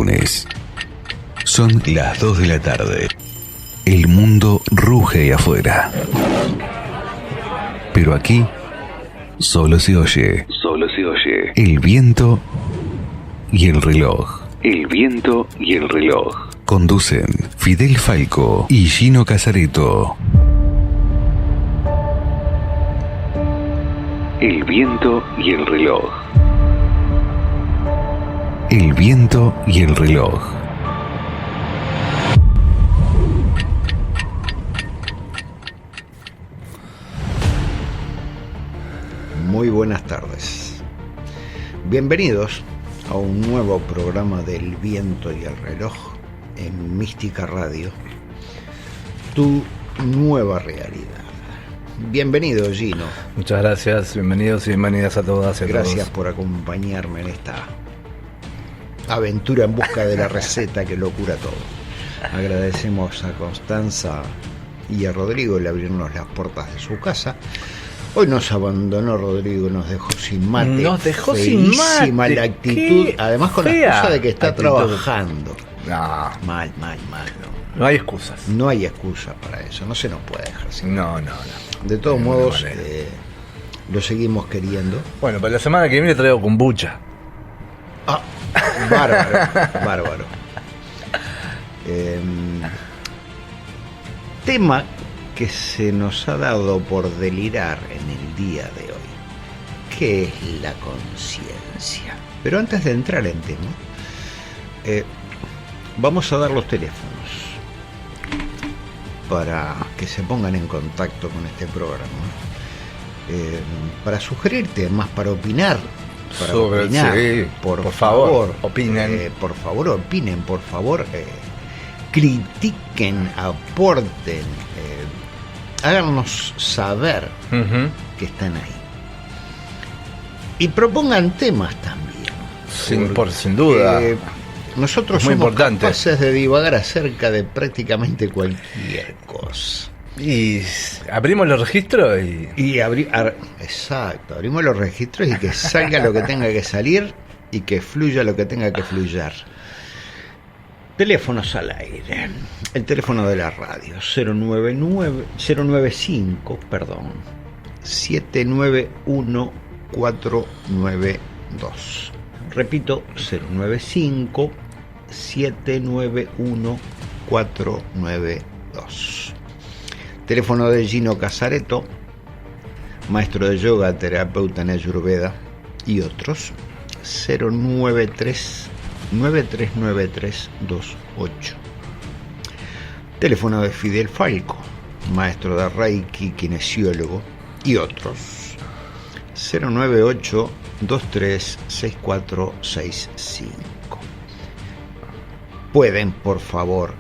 lunes. Son las 2 de la tarde. El mundo ruge ahí afuera. Pero aquí solo se oye el viento y el reloj. El viento y el reloj. Conducen Fidel Falco y Gino Casareto. El viento y el reloj. El viento y el reloj. Muy buenas tardes. Bienvenidos a un nuevo programa del viento y el reloj en Mística Radio, tu nueva realidad. Bienvenido, Gino. Muchas gracias, bienvenidos y bienvenidas a todas y a todos. Gracias por acompañarme en esta aventura en busca de la receta que lo cura todo. Agradecemos a Constanza y a Rodrigo el abrirnos las puertas de su casa. Hoy nos abandonó Rodrigo, nos dejó sin mate. Nos dejó sin mate. Feísima la actitud, Qué además con la fea excusa de que está actitud. trabajando. No, Mal. no hay excusas. No hay excusa para eso, no se nos puede dejar sin. No. De todos De modos, ninguna manera. lo seguimos queriendo. Bueno, para la semana que viene traigo kombucha. Ah, bárbaro. Tema que se nos ha dado por delirar en el día de hoy. ¿Qué es la conciencia? Pero antes de entrar en tema, vamos a dar los teléfonos para que se pongan en contacto con este programa, para sugerir temas, para opinar. Sí, por favor, opinen. Por favor, opinen, por favor, critiquen, aporten, háganos saber que están ahí. Y propongan temas también. Sin duda. Nosotros Es muy somos capaces capaces de divagar acerca de prácticamente cualquier cosa. Y abrimos los registros y... Exacto, abrimos los registros y que salga lo que tenga que salir y que fluya lo que tenga que fluyar. Teléfonos al aire. El teléfono de la radio, 095, 791-492. Repito, 095-791-492. Teléfono de Gino Casareto, maestro de yoga, terapeuta en Ayurveda y otros, 093-939328. Teléfono de Fidel Falco, maestro de Reiki, kinesiólogo y otros, 098-236465. Pueden, por favor,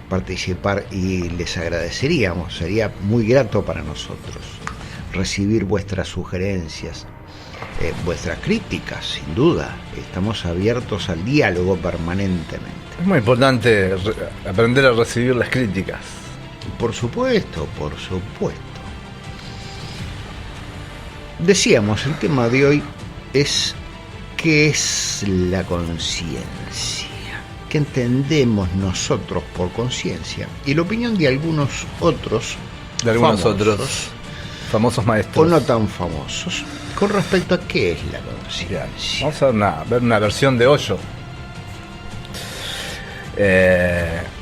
participar y les agradeceríamos, sería muy grato para nosotros recibir vuestras sugerencias, vuestras críticas, sin duda. Estamos abiertos al diálogo permanentemente. Es muy importante aprender a recibir las críticas. Por supuesto. Decíamos, el tema de hoy es ¿qué es la conciencia? ¿Qué entendemos nosotros por conciencia? Y la opinión de algunos otros, famosos maestros. o no tan famosos, con respecto a qué es la conciencia. Vamos a ver una versión de Osho.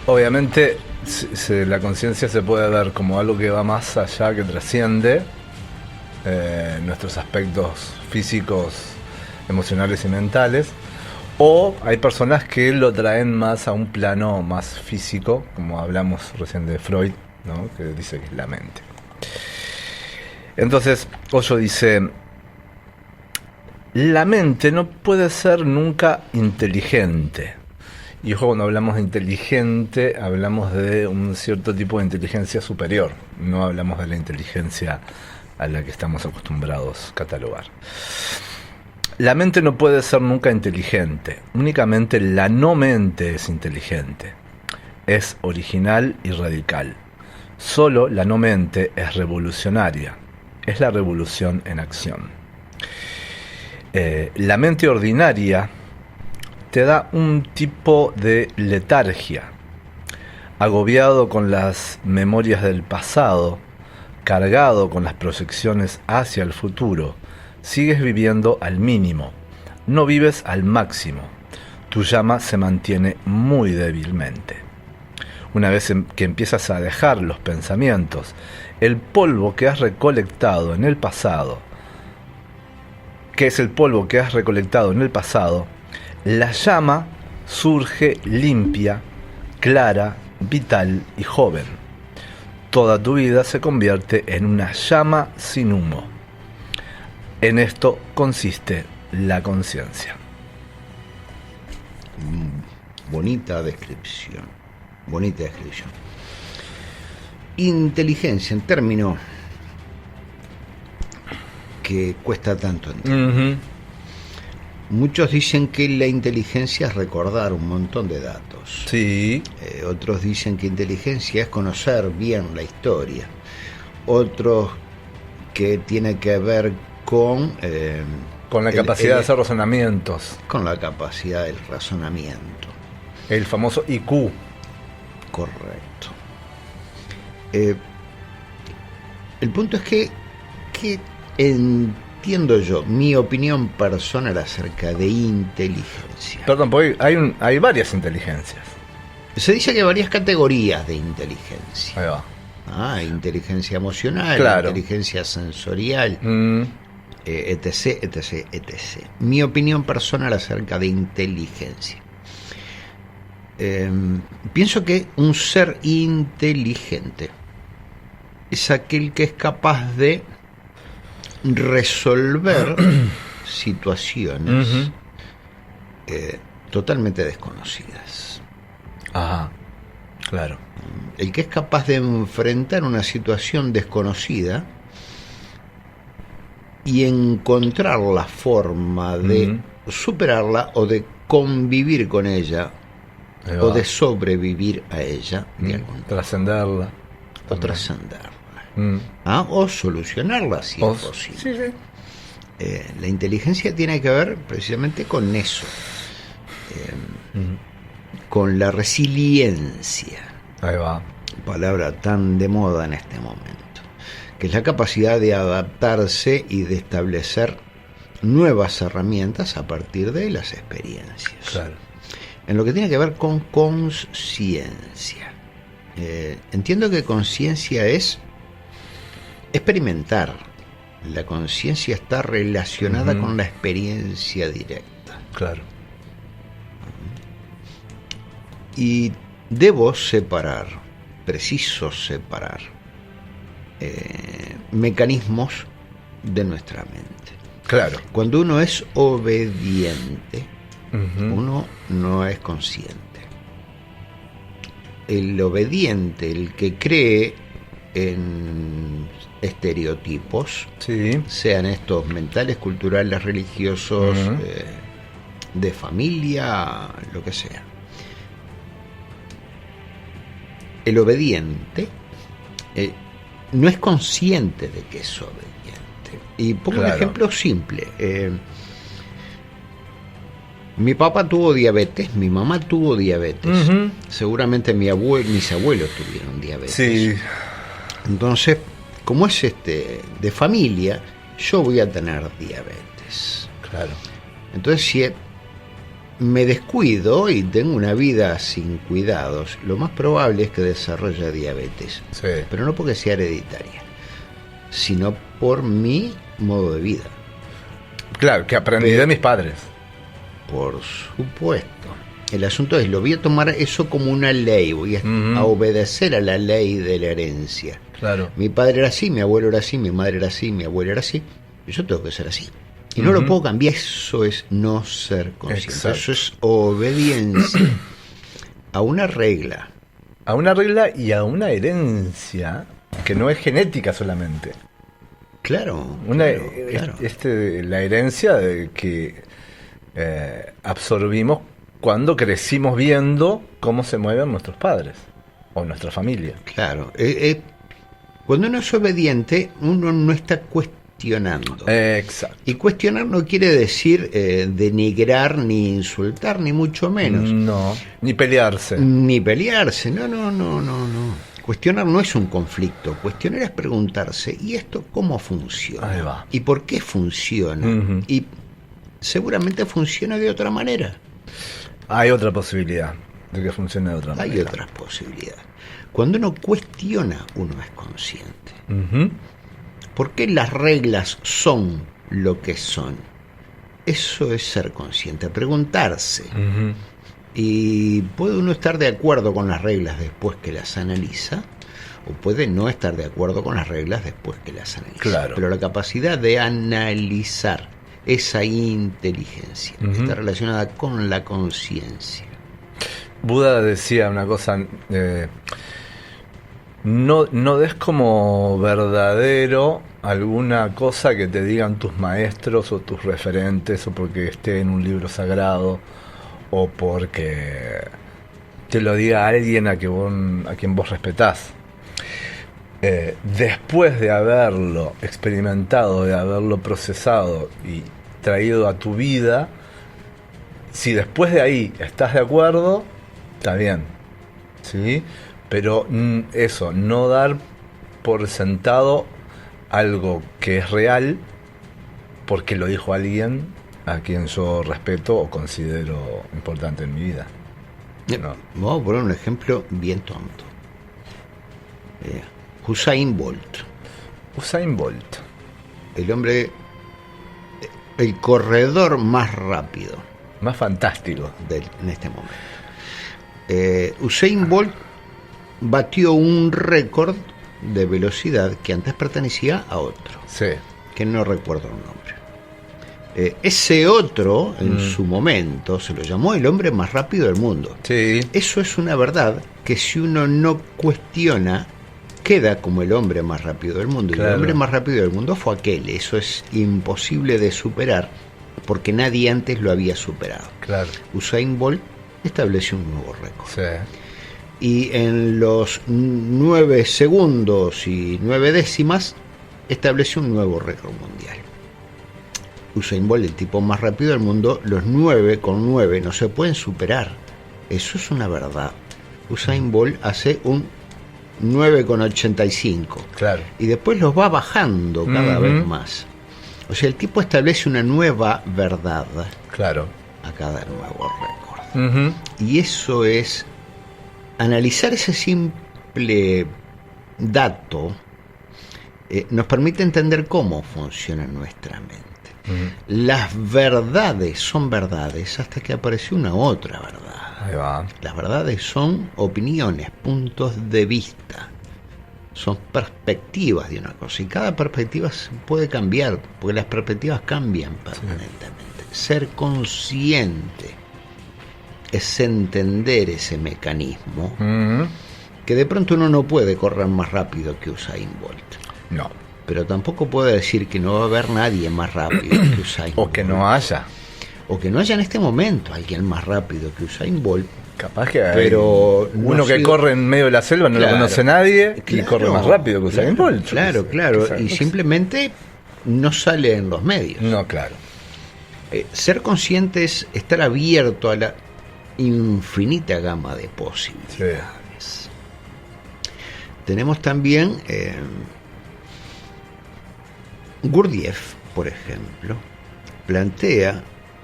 Obviamente la conciencia se puede ver como algo que va más allá, que trasciende nuestros aspectos físicos, emocionales y mentales. O hay personas que lo traen más a un plano más físico, como hablamos recién de Freud, ¿no? Que dice que es la mente. Entonces, Osho dice: la mente no puede ser nunca inteligente. Y ojo, cuando hablamos de inteligente, hablamos de un cierto tipo de inteligencia superior. No hablamos de la inteligencia a la que estamos acostumbrados a catalogar. La mente no puede ser nunca inteligente. Únicamente la no mente es inteligente. Es original y radical. Solo la no mente es revolucionaria. Es la revolución en acción. La mente ordinaria te da un tipo de letargia, agobiado con las memorias del pasado, cargado con las proyecciones hacia el futuro. Sigues viviendo al mínimo, no vives al máximo. Tu llama se mantiene muy débilmente. Una vez que empiezas a dejar los pensamientos, el polvo que has recolectado en el pasado, la llama surge limpia, clara, vital y joven. Toda tu vida se convierte en una llama sin humo. En esto consiste la conciencia. Bonita descripción. Inteligencia, en términos que cuesta tanto entender. Muchos dicen que la inteligencia es recordar un montón de datos. Sí. Otros dicen que inteligencia es conocer bien la historia. Otros que tiene que ver con la capacidad de hacer razonamientos. Con la capacidad del razonamiento. El famoso IQ. Correcto. El punto es que entiendo yo, mi opinión personal acerca de inteligencia. Perdón, porque hay varias inteligencias. Se dice que hay varias categorías de inteligencia. Ahí va. Inteligencia emocional, claro. Inteligencia sensorial, etc, etc, etc. Mi opinión personal acerca de inteligencia. Pienso que un ser inteligente es aquel que es capaz de resolver situaciones totalmente desconocidas. Ajá, claro. El que es capaz de enfrentar una situación desconocida y encontrar la forma de superarla o de convivir con ella o de sobrevivir a ella, trascenderla o trascenderla, o solucionarla si es posible. Sí. La inteligencia tiene que ver precisamente con eso, con la resiliencia. Ahí va. Palabra tan de moda en este momento, que es la capacidad de adaptarse y de establecer nuevas herramientas a partir de las experiencias. Claro. En lo que tiene que ver con conciencia, entiendo que conciencia es experimentar. La conciencia está relacionada con la experiencia directa. Claro. Y debo separar, preciso separar, mecanismos de nuestra mente. Claro. Cuando uno es obediente, uno no es consciente. El obediente, el que cree en estereotipos, sean estos mentales, culturales, religiosos, de familia, lo que sea. El obediente no es consciente de que es obediente. Y pongo un ejemplo simple. Mi papá tuvo diabetes, mi mamá tuvo diabetes. Seguramente mis abuelos tuvieron diabetes. Sí. Entonces, como es de familia, yo voy a tener diabetes. Claro. Entonces, si me descuido y tengo una vida sin cuidados, lo más probable es que desarrolle diabetes. Sí. Pero no porque sea hereditaria, sino por mi modo de vida. Claro, que aprendí de mis padres. Por supuesto. El asunto es, lo voy a tomar eso como una ley, voy a obedecer a la ley de la herencia. Claro. Mi padre era así, mi abuelo era así, mi madre era así, mi abuelo era así, yo tengo que ser así. Y no lo puedo cambiar, eso es no ser consciente. Exacto. Eso es obediencia a una regla. A una regla y a una herencia que no es genética solamente. Claro. Claro. La herencia de que absorbimos cuando crecimos viendo cómo se mueven nuestros padres o nuestra familia. Claro. Cuando uno es obediente, uno no está cuestionando cuestionando. Exacto. Y cuestionar no quiere decir denigrar, ni insultar, ni mucho menos. No, ni pelearse. Ni pelearse, no. Cuestionar no es un conflicto, cuestionar es preguntarse, ¿y esto cómo funciona? Ahí va. ¿Y por qué funciona? Ujú. Y seguramente funciona de otra manera. Hay otra posibilidad de que funcione de otra manera. Hay otras posibilidades. Cuando uno cuestiona, uno es consciente. Ujú. ¿Por qué las reglas son lo que son? Eso es ser consciente, preguntarse. Ujú. Y puede uno estar de acuerdo con las reglas después que las analiza, o puede no estar de acuerdo con las reglas después que las analiza. Claro. Pero la capacidad de analizar esa inteligencia Ujú. está relacionada con la conciencia. Buda decía una cosa, no des como verdadero alguna cosa que te digan tus maestros o tus referentes, o porque esté en un libro sagrado, o porque te lo diga alguien a quien vos respetás. Después de haberlo experimentado, de haberlo procesado y traído a tu vida, si después de ahí estás de acuerdo, está bien, ¿sí? Pero eso, no dar por sentado algo que es real porque lo dijo alguien a quien yo respeto o considero importante en mi vida. No. Vamos a poner un ejemplo bien tonto. Usain Bolt, Usain Bolt. el hombre, el corredor más rápido Más fantástico. en este momento. Usain Bolt batió un récord de velocidad que antes pertenecía a otro, Sí. que no recuerdo el nombre. Ese otro, en su momento, se lo llamó el hombre más rápido del mundo. Sí. Eso es una verdad que si uno no cuestiona, queda como el hombre más rápido del mundo. Y Claro. el hombre más rápido del mundo fue aquel. Eso es imposible de superar porque nadie antes lo había superado. Claro. Usain Bolt estableció un nuevo récord. Sí. Y en los 9 segundos y 9 décimas estableció un nuevo récord mundial. Usain Bolt, el tipo más rápido del mundo, los 9,9 no se pueden superar. Eso es una verdad. Usain Bolt hace un 9,85 Claro. y después los va bajando cada vez más. O sea, el tipo establece una nueva verdad Claro. a cada nuevo récord. Ujú. Y eso es analizar ese simple dato, nos permite entender cómo funciona nuestra mente. Las verdades son verdades hasta que apareció una otra verdad. Ahí va. Las verdades son opiniones, puntos de vista, son perspectivas de una cosa, y cada perspectiva se puede cambiar, porque las perspectivas cambian permanentemente. Ser consciente es entender ese mecanismo, Ujú. que de pronto uno no puede correr más rápido que Usain Bolt, No. pero tampoco puede decir que no va a haber nadie más rápido que Usain Bolt. O que no haya. O que no haya en este momento alguien más rápido que Usain Bolt, Capaz que hay pero uno no que sido- corre en medio de la selva, no Claro. lo conoce nadie y Claro, corre más rápido que Usain claro, Bolt. Claro, claro, y simplemente no sale en los medios. No, claro. Ser consciente es estar abierto a la infinita gama de posibilidades. Tenemos también Gurdjieff, por ejemplo, plantea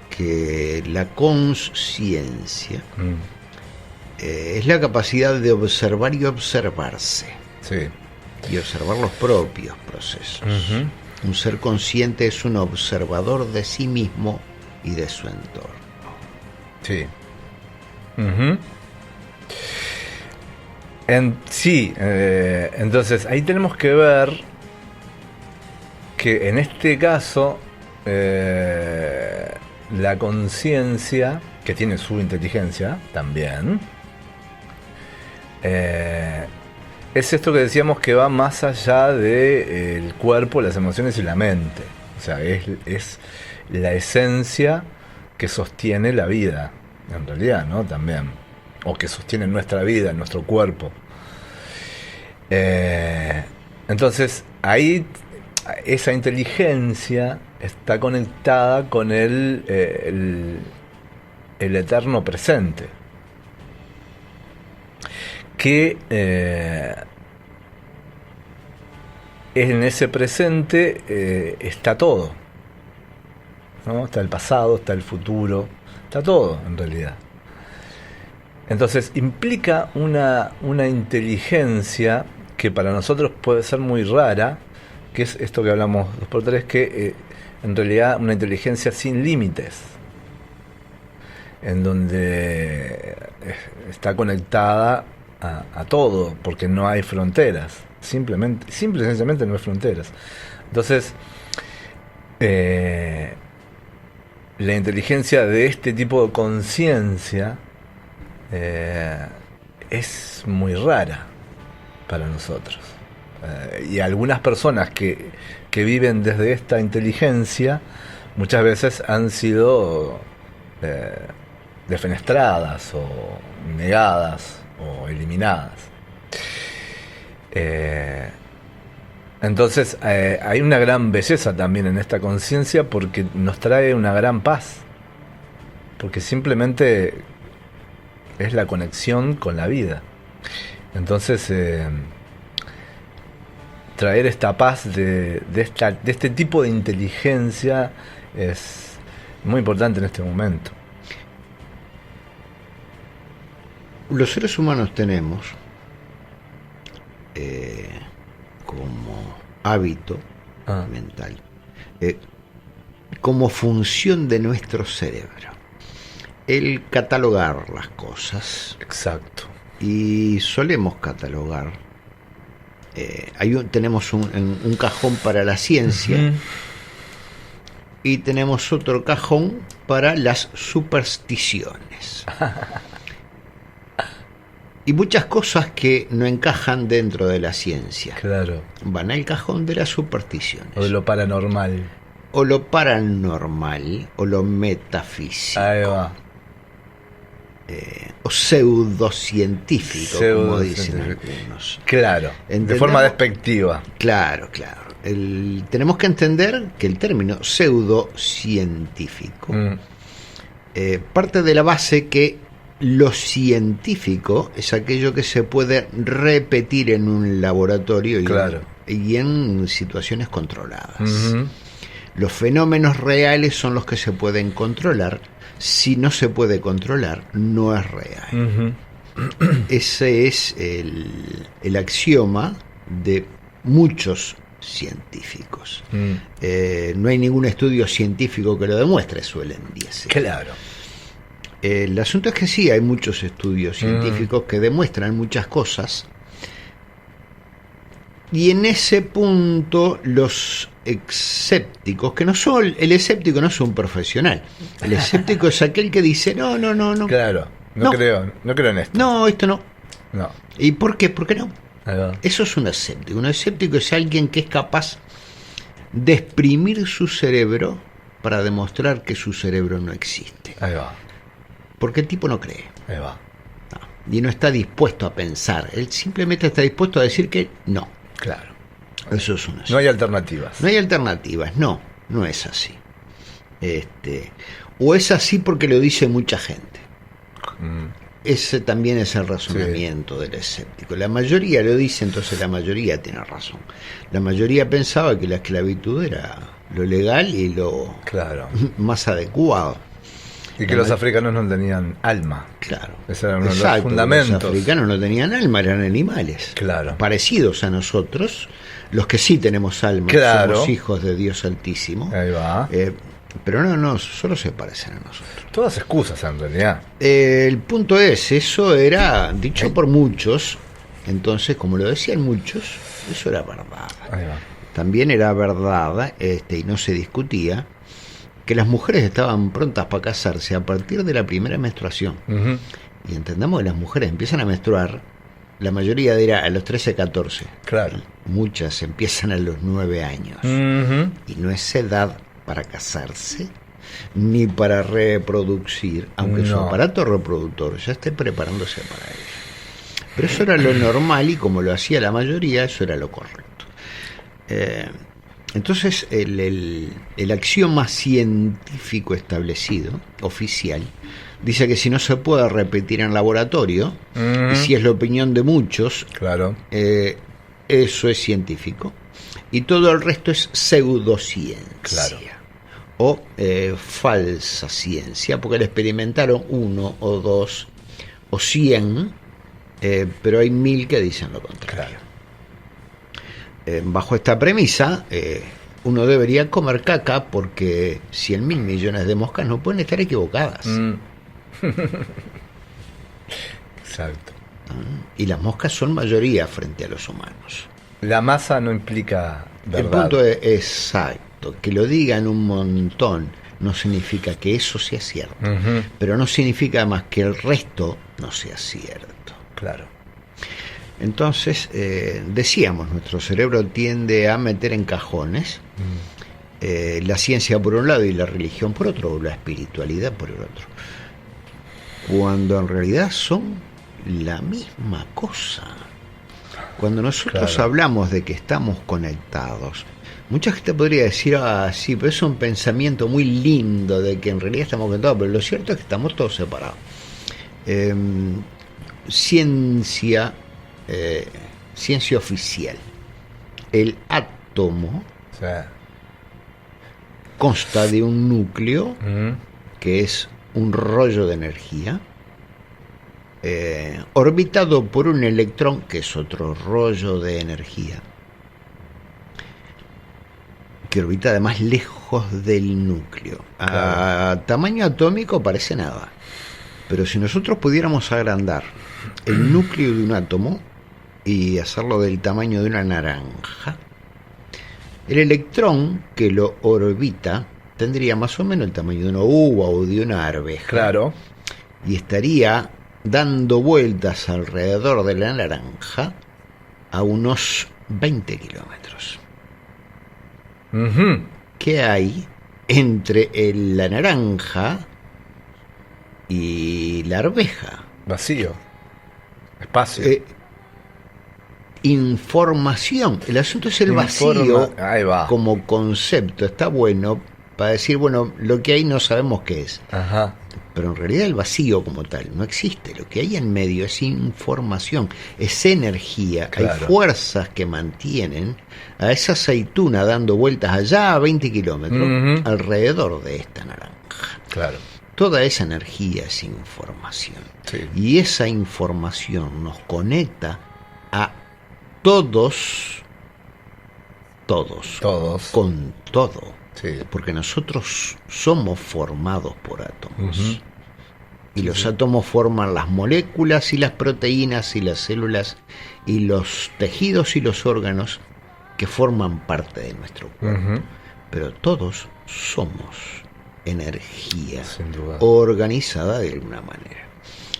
que la consciencia es la capacidad de observar y observarse, Sí. y observar los propios procesos. Un ser consciente es un observador de sí mismo y de su entorno. Sí. Ujú. Sí, entonces ahí tenemos que ver que en este caso la conciencia, que tiene su inteligencia también, es esto que decíamos que va más allá del cuerpo, las emociones y la mente. O sea, es la esencia que sostiene la vida, en realidad, ¿no? También. O que sostiene nuestra vida, nuestro cuerpo. Entonces, ahí esa inteligencia está conectada con el eterno presente, que en ese presente está todo, ¿no? Está el pasado, está el futuro, está todo en realidad. Entonces implica una inteligencia que para nosotros puede ser muy rara, que es esto que hablamos 2x3, que en realidad una inteligencia sin límites, en donde está conectada a todo, porque no hay fronteras, simple y sencillamente no hay fronteras. Entonces, la inteligencia de este tipo de conciencia es muy rara para nosotros. Y algunas personas que viven desde esta inteligencia muchas veces han sido defenestradas o negadas o eliminadas. Entonces hay una gran belleza también en esta conciencia, porque nos trae una gran paz, porque simplemente es la conexión con la vida. Entonces traer esta paz de este tipo de inteligencia es muy importante en este momento. Los seres humanos tenemos como hábito mental, como función de nuestro cerebro, el catalogar las cosas. Exacto. Y solemos catalogar. Tenemos un cajón para la ciencia, uh-huh, y tenemos otro cajón para las supersticiones. Y muchas cosas que no encajan dentro de la ciencia, claro, van al cajón de las supersticiones. O de lo paranormal. O lo paranormal, o lo metafísico. Ahí va. O pseudocientífico, como dicen algunos. Claro, de forma despectiva. Claro. Tenemos que entender que el término pseudocientífico parte de la base que lo científico es aquello que se puede repetir en un laboratorio, claro, y en situaciones controladas. Uh-huh. Los fenómenos reales son los que se pueden controlar. Si no se puede controlar, no es real. Uh-huh. Ese es el axioma de muchos científicos. No hay ningún estudio científico que lo demuestre, suelen decir. Claro. El asunto es que sí, hay muchos estudios científicos que demuestran muchas cosas, y en ese punto los escépticos, que no son, el escéptico no es un profesional, el escéptico es aquel que dice no. Claro, no creo en esto. No, esto no. No. ¿Y por qué? ¿Por qué no? Eso es un escéptico. Un escéptico es alguien que es capaz de exprimir su cerebro para demostrar que su cerebro no existe. Ahí va. Porque el tipo no cree. Ahí va. No. Y no está dispuesto a pensar. Él simplemente está dispuesto a decir que no. Claro. Eso es una. No hay alternativas. No hay alternativas. No es así. O es así porque lo dice mucha gente. Ese también es el razonamiento del escéptico. La mayoría lo dice, entonces la mayoría tiene razón. La mayoría pensaba que la esclavitud era lo legal y lo más adecuado. Y que los africanos no tenían alma. Claro. Ese era uno de los fundamentos. Los africanos no tenían alma, eran animales. Claro. Parecidos a nosotros. Los que sí tenemos alma, somos hijos de Dios Altísimo. Ahí va. Pero no, solo se parecen a nosotros. Todas excusas en realidad. El punto es, eso era dicho por muchos. Entonces, como lo decían muchos, eso era verdad. Ahí va. También era verdad, y no se discutía, que las mujeres estaban prontas para casarse a partir de la primera menstruación. Uh-huh. Y entendamos que las mujeres empiezan a menstruar, la mayoría dirá a los 13, 14. Claro. Muchas empiezan a los 9 años. Uh-huh. Y no es edad para casarse, ni para reproducir, aunque su aparato reproductor ya esté preparándose para ello. Pero eso era lo normal, y como lo hacía la mayoría, eso era lo correcto. Entonces, el axioma científico establecido, oficial, dice que si no se puede repetir en laboratorio, y si es la opinión de muchos, Claro. Eso es científico. Y todo el resto es pseudociencia. Claro. O falsa ciencia, porque le experimentaron 1 o 2 o 100, pero hay 1000 que dicen lo contrario. Bajo esta premisa, uno debería comer caca porque 100.000 millones de moscas no pueden estar equivocadas. Exacto. Y las moscas son mayoría frente a los humanos. La masa no implica verdad. El punto es exacto. Que lo digan un montón no significa que eso sea cierto. Pero no significa además que el resto no sea cierto. Claro. Entonces, decíamos, nuestro cerebro tiende a meter en cajones la ciencia por un lado y la religión por otro, o la espiritualidad por el otro, cuando en realidad son la misma cosa. Cuando nosotros hablamos de que estamos conectados, mucha gente podría decir, sí, pero es un pensamiento muy lindo de que en realidad estamos conectados, pero lo cierto es que estamos todos separados. Ciencia oficial. El átomo consta de un núcleo que es un rollo de energía orbitado por un electrón que es otro rollo de energía que orbita además lejos del núcleo. A tamaño atómico parece nada, pero si nosotros pudiéramos agrandar el núcleo de un átomo y hacerlo del tamaño de una naranja, el electrón que lo orbita tendría más o menos el tamaño de una uva o de una arveja. Claro. Y estaría dando vueltas alrededor de la naranja a unos 20 kilómetros. ¿Qué hay entre la naranja y la arveja? Vacío. Espacio. Información. El asunto es el vacío. Ahí va. Como concepto. Está bueno para decir, bueno, lo que hay no sabemos qué es. Ajá. Pero en realidad el vacío como tal no existe. Lo que hay en medio es información, es energía. Claro. Hay fuerzas que mantienen a esa aceituna dando vueltas allá a 20 kilómetros alrededor de esta naranja. Claro. Toda esa energía es información. Sí. Y esa información nos conecta a todos, con todo. Sí. Porque nosotros somos formados por átomos. Y los átomos forman las moléculas y las proteínas y las células y los tejidos y los órganos que forman parte de nuestro cuerpo. Pero todos somos energía organizada de alguna manera.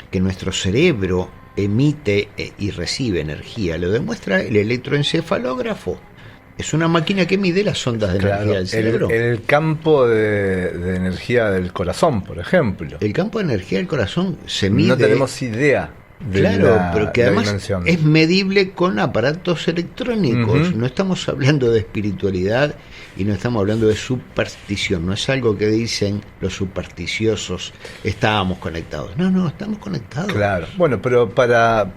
Que nuestro cerebro emite y recibe energía lo demuestra el electroencefalógrafo. Es una máquina que mide las ondas de energía del cerebro. El campo de energía del corazón, por ejemplo. El campo de energía del corazón se mide. No tenemos idea de pero que además dimensión. Es medible con aparatos electrónicos. No estamos hablando de espiritualidad y no estamos hablando de superstición. No es algo que dicen los supersticiosos, estábamos conectados. No, estamos conectados. Claro. Bueno, pero para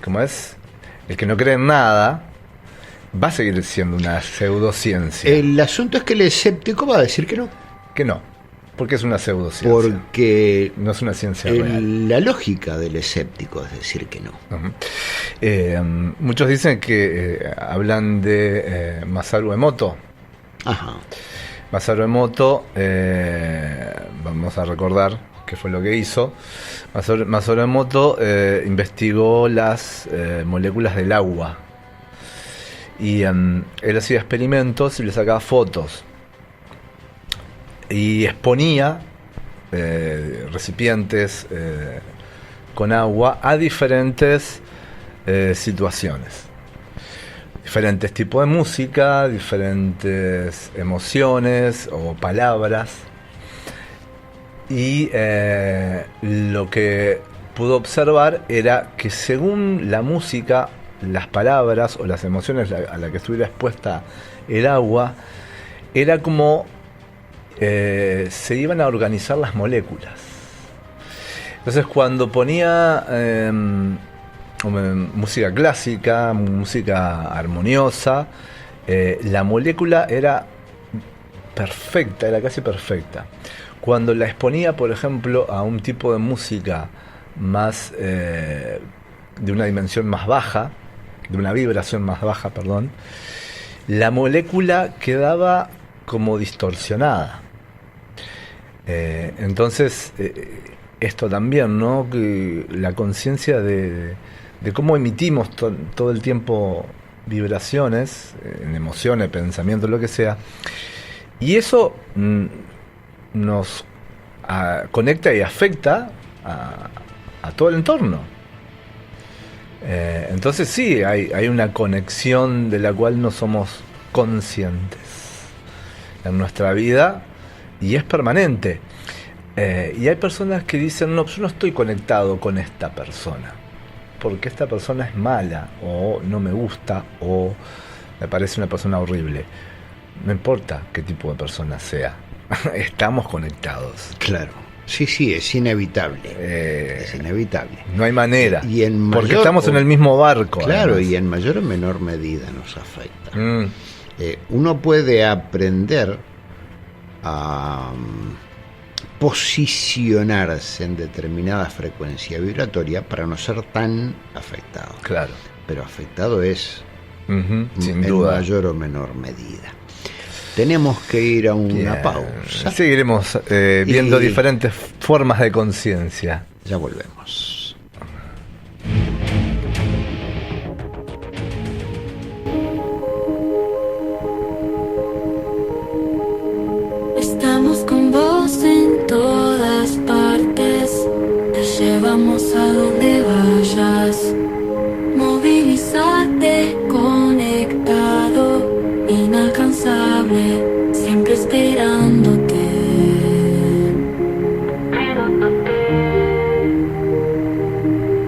¿cómo es? El que no cree en nada va a seguir siendo una pseudociencia. El asunto es que el escéptico va a decir que no. Que no, porque es una pseudociencia. Porque no es una ciencia real. La lógica del escéptico es decir que no. Muchos dicen que hablan de Masaru Emoto. Ajá. Masaru Emoto, vamos a recordar qué fue lo que hizo. Masaru Emoto investigó las moléculas del agua y él hacía experimentos y le sacaba fotos y exponía recipientes con agua a diferentes situaciones, diferentes tipos de música, diferentes emociones o palabras. Y lo que pudo observar era que según la música, las palabras o las emociones a las que estuviera expuesta el agua, era como se iban a organizar las moléculas. Entonces cuando ponía música clásica, música armoniosa, la molécula era perfecta, era casi perfecta. Cuando la exponía, por ejemplo, a un tipo de música más de una dimensión más baja, de una vibración más baja, perdón, la molécula quedaba como distorsionada. Entonces, esto también, ¿no? Que la conciencia de cómo emitimos todo el tiempo vibraciones, en emociones, pensamientos, lo que sea, y eso nos conecta y afecta a todo el entorno. Entonces sí, hay una conexión de la cual no somos conscientes en nuestra vida y es permanente. Y hay personas que dicen, no, yo no estoy conectado con esta persona porque esta persona es mala, o no me gusta, o me parece una persona horrible. No importa qué tipo de persona sea, estamos conectados. Claro. Sí, es inevitable. Es inevitable. No hay manera. Porque estamos en el mismo barco. Claro, además. Y en mayor o menor medida nos afecta. Uno puede aprender a posicionarse en determinada frecuencia vibratoria para no ser tan afectado. Claro. Pero afectado es sin en duda. mayor o menor medida. Tenemos que ir a una pausa. Seguiremos viendo diferentes formas de conciencia. Ya volvemos. Estamos con vos en todas partes, te llevamos a donde vayas. Movilizarte, conectado, inalcanzable, siempre esperándote.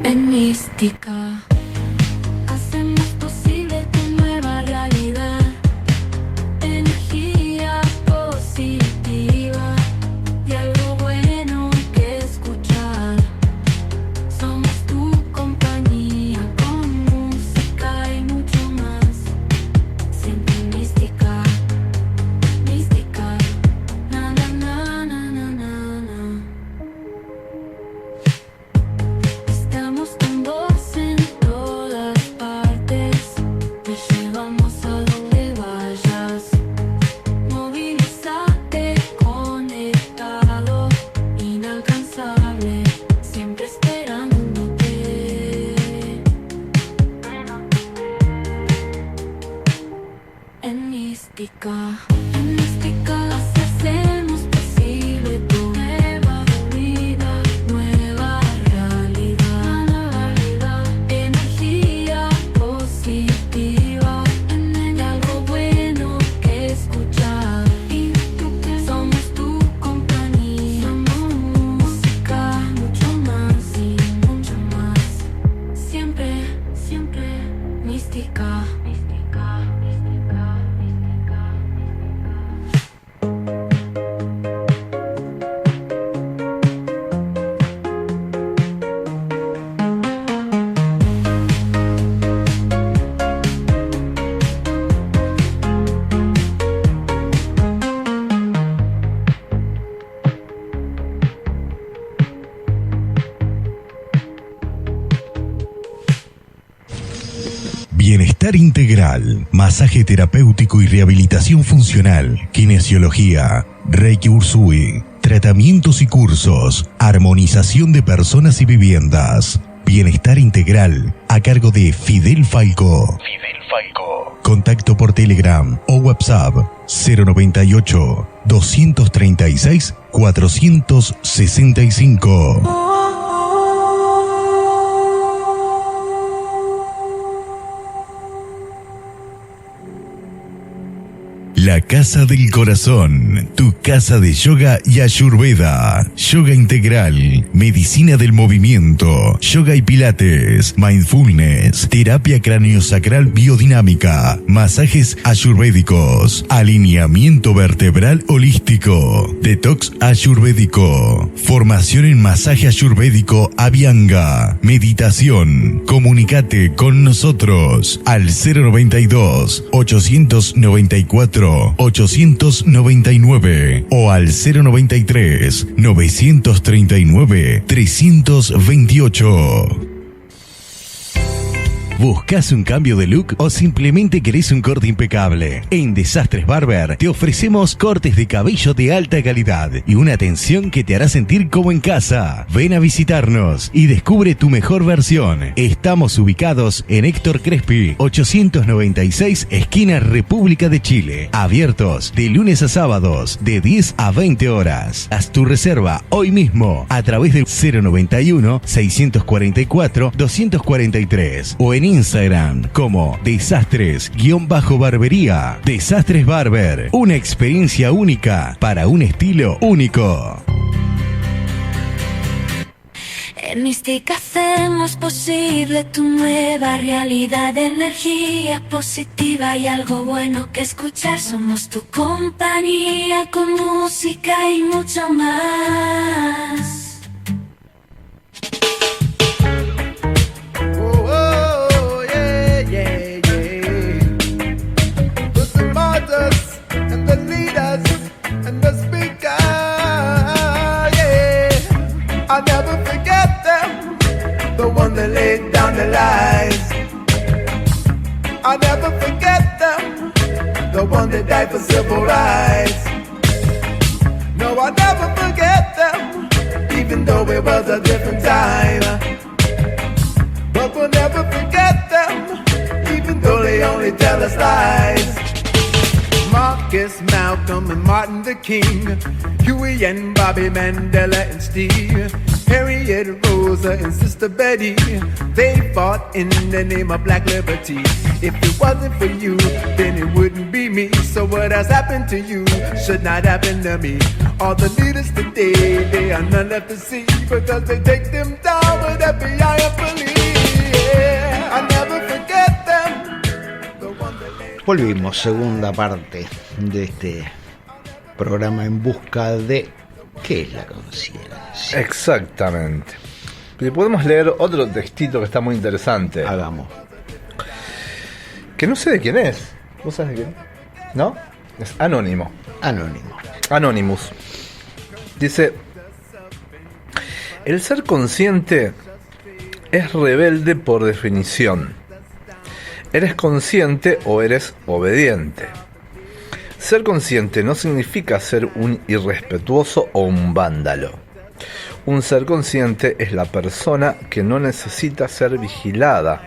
En mística hacemos posible tu nueva realidad. Energía positiva y algo bueno que escuchar. Somos tu compañía con música y mucho más. Siempre mística, mística, na na na na na na na. Estamos con vos en todas partes, te llevamos a donde vayas. Movilizate, conectado, inalcanzable, siempre esperándote. En mística hacemos posible tu nueva vida, nueva realidad. Energía positiva y algo bueno que escuchar. Y tú que somos tu compañía, música, mucho más y mucho más. Siempre, siempre mística. Mística, mística, mística, mística. Bienestar integral, masaje terapéutico y rehabilitación funcional, kinesiología, Reiki Usui, tratamientos y cursos, armonización de personas y viviendas. Bienestar integral, a cargo de Fidel Falco. Contacto por Telegram o WhatsApp 098 236 465. La Casa del Corazón, tu casa de yoga y ayurveda, yoga integral, medicina del movimiento, yoga y pilates, mindfulness, terapia craniosacral biodinámica, masajes ayurvédicos, alineamiento vertebral holístico, detox ayurvédico, formación en masaje ayurvédico Abhyanga, meditación. Comunicate con nosotros al 092 894 899 o al 093 939 328. ¿Buscas un cambio de look o simplemente querés un corte impecable? En Desastres Barber te ofrecemos cortes de cabello de alta calidad y una atención que te hará sentir como en casa. Ven a visitarnos y descubre tu mejor versión. Estamos ubicados en Héctor Crespi, 896, esquina República de Chile. Abiertos de lunes a sábados, de 10 a 20 horas. Haz tu reserva hoy mismo a través del 091 644 243 o en Instagram como Desastres_Barbería. Desastres Barber, una experiencia única para un estilo único. En Mística hacemos posible tu nueva realidad, energía positiva y algo bueno que escuchar. Somos tu compañía con música y mucho más. And the leaders and the speaker, yeah. I'll never forget them, the one that laid down the lies. I'll never forget them, the one that died for civil rights. No, I'll never forget them, even though it was a different time. But we'll never forget them, even though they only tell us lies. Marcus, Malcolm, and Martin Luther King, Huey and Bobby, Mandela and Steve, Harriet, Rosa, and Sister Betty. They fought in the name of black liberty. If it wasn't for you, then it wouldn't be me. So what has happened to you should not happen to me. All the leaders today, they are none left to see, because they take them down with FBI and police. Yeah, I never forget them. Volvimos, segunda parte de este programa en busca de ¿qué es la conciencia? Exactamente. Y podemos leer otro textito que está muy interesante. Hagamos. Que no sé de quién es. ¿Vos sabés de quién? ¿No? Es anónimo. Anónimo. Anonymous. Dice: el ser consciente es rebelde por definición. ¿Eres consciente o eres obediente? Ser consciente no significa ser un irrespetuoso o un vándalo. Un ser consciente es la persona que no necesita ser vigilada,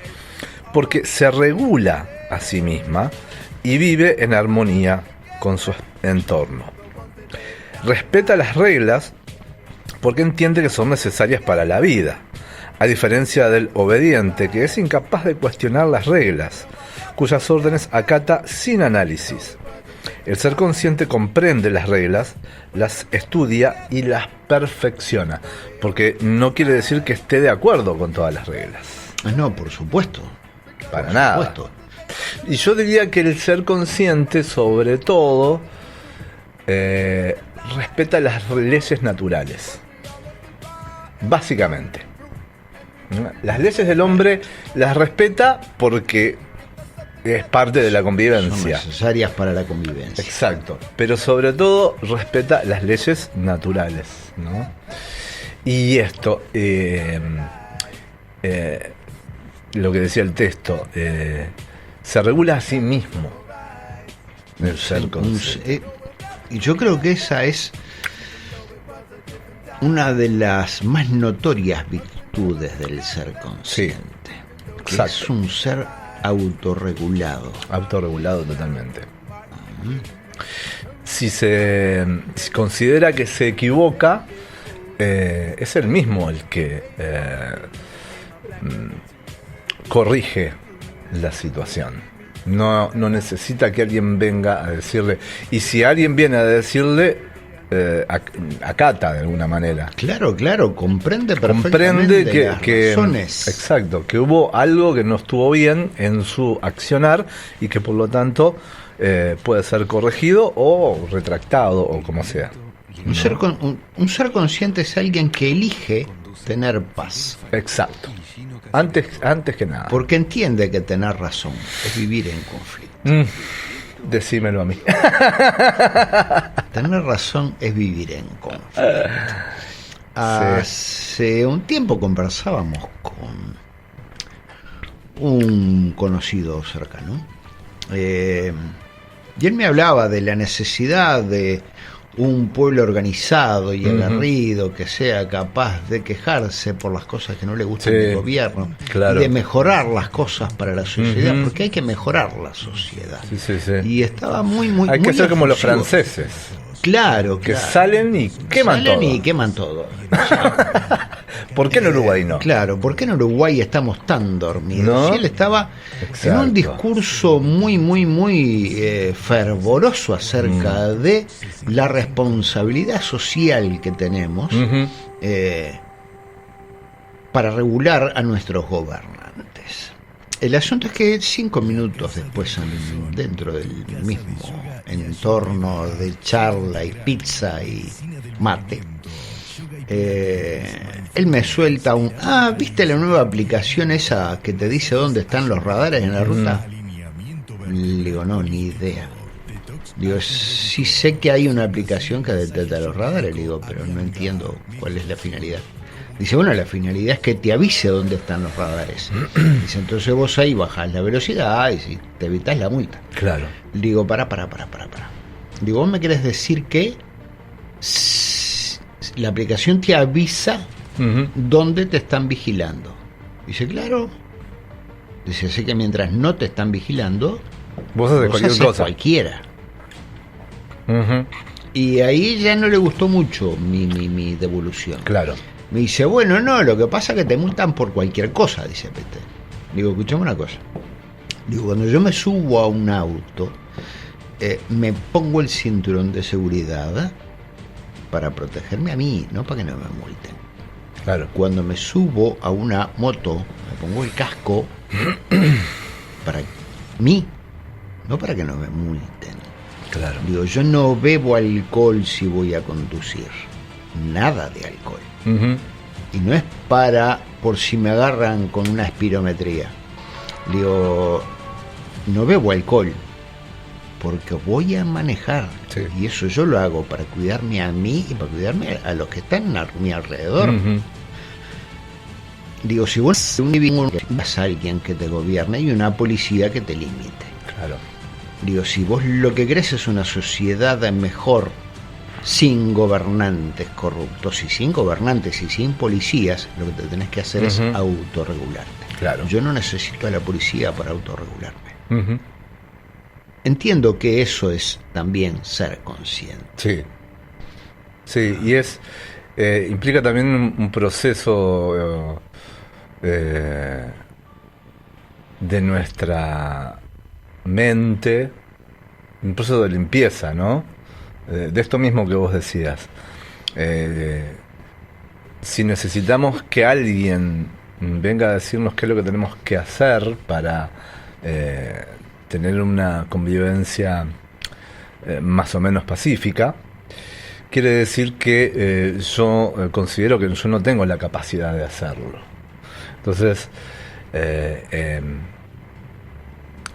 porque se regula a sí misma y vive en armonía con su entorno. Respeta las reglas porque entiende que son necesarias para la vida, a diferencia del obediente, que es incapaz de cuestionar las reglas, cuyas órdenes acata sin análisis. El ser consciente comprende las reglas, las estudia y las perfecciona, porque no quiere decir que esté de acuerdo con todas las reglas. No, por supuesto. Para por nada. Supuesto. Y yo diría que el ser consciente, sobre todo, respeta las leyes naturales. Básicamente. Las leyes del hombre las respeta porque es parte de la convivencia. Son necesarias para la convivencia. Exacto. Pero sobre todo respeta las leyes naturales, ¿no? Y esto, lo que decía el texto, se regula a sí mismo el ser consciente. Y yo creo que esa es una de las más notorias virtudes del ser consciente. Sí, que es un ser autorregulado. Autorregulado totalmente. Si se considera que se equivoca, es él mismo el que corrige la situación. No necesita que alguien venga a decirle. Y si alguien viene a decirle, acata de alguna manera. Claro, comprende perfectamente las razones. Exacto, que hubo algo que no estuvo bien en su accionar y que por lo tanto puede ser corregido o retractado o como sea. Un ser consciente es alguien que elige tener paz. Exacto. Antes que nada. Porque entiende que tener razón es vivir en conflicto. Decímelo a mí. Tener razón es vivir en conflicto. Hace un tiempo conversábamos con un conocido cercano. Y él me hablaba de la necesidad de un pueblo organizado y aguerrido que sea capaz de quejarse por las cosas que no le gustan del gobierno, claro, y de mejorar las cosas para la sociedad, porque hay que mejorar la sociedad. Y estaba muy hay que muy ser como los efusivo. franceses. Claro, que salen y queman todo. ¿Por qué en Uruguay no? Claro, ¿por qué en Uruguay estamos tan dormidos? ¿No? Y él estaba en un discurso muy fervoroso acerca de la responsabilidad social que tenemos para regular a nuestros gobernantes. El asunto es que 5 minutos después, dentro del mismo entorno de charla y pizza y mate, él me suelta ¿viste la nueva aplicación esa que te dice dónde están los radares en la ruta? Le digo, no, ni idea. Digo, sí sé que hay una aplicación que detecta los radares, le digo, pero no entiendo cuál es la finalidad. Dice, bueno, la finalidad es que te avise dónde están los radares. Dice, entonces vos ahí bajás la velocidad y te evitás la multa. Claro. Digo, para. Digo, ¿vos me querés decir que la aplicación te avisa dónde te están vigilando? Dice, claro. Dice, así que mientras no te están vigilando, vos haces cualquier cosa. Cualquiera. Y ahí ya no le gustó mucho mi devolución. Claro. Me dice, bueno, no, lo que pasa es que te multan por cualquier cosa, dice Pete. Digo, escuchame una cosa. Digo, cuando yo me subo a un auto, me pongo el cinturón de seguridad para protegerme a mí, no para que no me multen. Claro. Cuando me subo a una moto, me pongo el casco para mí, no para que no me multen. Claro. Digo, yo no bebo alcohol si voy a conducir. Nada de alcohol. Y no es por si me agarran con una espirometría. Digo, no bebo alcohol porque voy a manejar. Sí. Y eso yo lo hago para cuidarme a mí y para cuidarme a los que están a mi alrededor. Digo, si vos vas a alguien que te gobierne y una policía que te limite. Claro. Digo, si vos lo que querés es una sociedad mejor, sin gobernantes corruptos y sin gobernantes y sin policías, lo que te tenés que hacer es autorregularte. Claro. Yo no necesito a la policía para autorregularme. Entiendo que eso es también ser consciente. Sí, y es implica también un proceso de nuestra mente, un proceso de limpieza, ¿no? De esto mismo que vos decías. Si necesitamos que alguien venga a decirnos qué es lo que tenemos que hacer para tener una convivencia más o menos pacífica, quiere decir que yo considero que yo no tengo la capacidad de hacerlo. Entonces,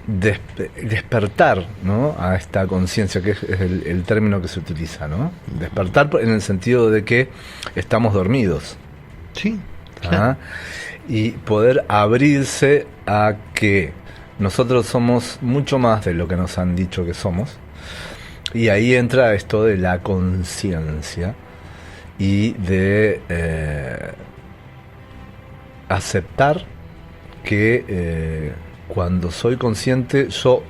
despertar, ¿no?, a esta conciencia, que es el término que se utiliza, ¿no? Despertar en el sentido de que estamos dormidos. Sí, claro. Y poder abrirse a que nosotros somos mucho más de lo que nos han dicho que somos. Y ahí entra esto de la conciencia y de aceptar que cuando soy consciente, yo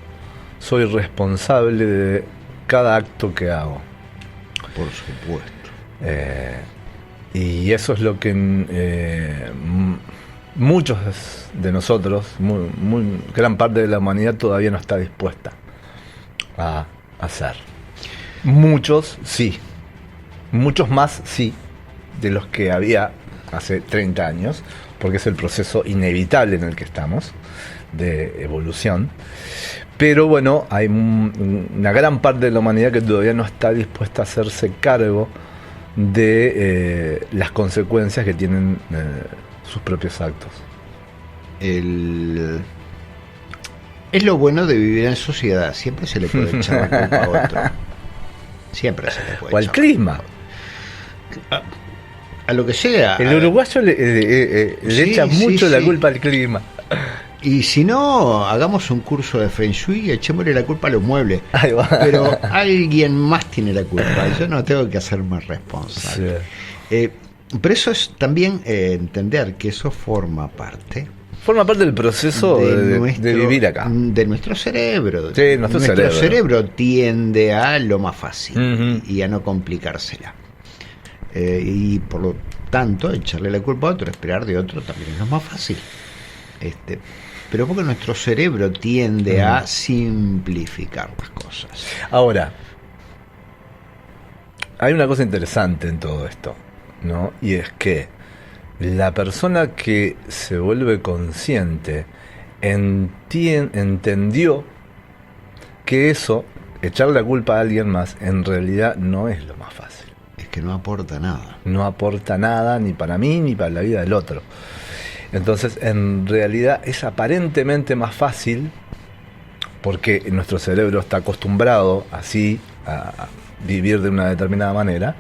soy responsable de cada acto que hago. Por supuesto. Y eso es lo que muchos de nosotros, gran parte de la humanidad todavía no está dispuesta a hacer. Muchos sí, muchos más sí, de los que había hace 30 años, porque es el proceso inevitable en el que estamos, de evolución. Pero bueno, hay una gran parte de la humanidad que todavía no está dispuesta a hacerse cargo de las consecuencias que tienen sus propios actos. Es lo bueno de vivir en sociedad, siempre se le puede echar la culpa a otro. Siempre se le puede O al echar clima. a lo que sea. El uruguayo le echa mucho la culpa al clima. Y si no, hagamos un curso de Feng Shui y echémosle la culpa a los muebles. Ahí va. Pero alguien más tiene la culpa. Yo no tengo que hacerme responsable. Sí. Pero eso es también entender que eso forma parte Forma parte del proceso de vivir acá. De nuestro cerebro. Sí, nuestro cerebro tiende a lo más fácil y a no complicársela. Y por lo tanto, echarle la culpa a otro, esperar de otro también es lo más fácil. Pero porque nuestro cerebro tiende a simplificar las cosas. Ahora, hay una cosa interesante en todo esto, ¿no? Y es que la persona que se vuelve consciente entendió que eso, echar la culpa a alguien más, en realidad no es lo más fácil. Es que no aporta nada. No aporta nada ni para mí ni para la vida del otro. Entonces, en realidad es aparentemente más fácil porque nuestro cerebro está acostumbrado así a vivir de una determinada manera.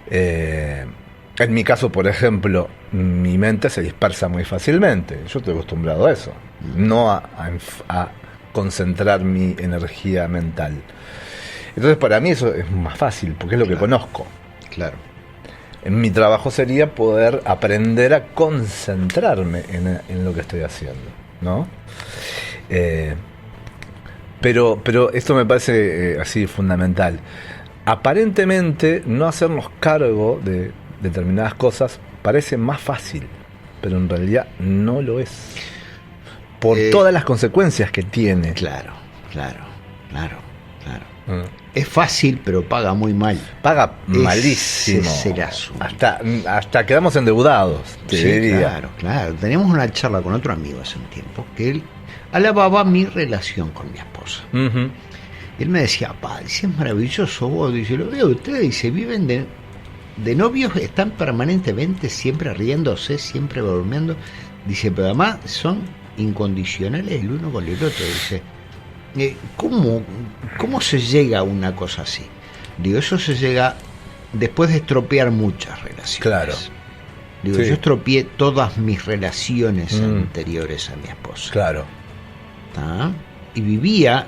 En mi caso, por ejemplo, mi mente se dispersa muy fácilmente. Yo estoy acostumbrado a eso, no a concentrar mi energía mental. Entonces, para mí eso es más fácil porque es lo que conozco. Claro. En mi trabajo sería poder aprender a concentrarme en lo que estoy haciendo, ¿no? Pero esto me parece así fundamental. Aparentemente no hacernos cargo de determinadas cosas parece más fácil, pero en realidad no lo es. Por todas las consecuencias que tiene. Claro. Es fácil, pero paga muy mal. Paga malísimo. Ese es el asunto. Hasta quedamos endeudados, te diría. Claro. Teníamos una charla con otro amigo hace un tiempo que él alababa mi relación con mi esposa. Uh-huh. Y él me decía, dice, es maravilloso vos, dice, lo veo ustedes, dice, viven de novios, están permanentemente siempre riéndose, siempre bromeando, dice, pero además son incondicionales el uno con el otro, dice. ¿Cómo se llega a una cosa así? Digo, eso se llega después de estropear muchas relaciones. Claro. Digo, Sí. yo estropeé todas mis relaciones anteriores a mi esposa. Claro. ¿Tá? Y vivía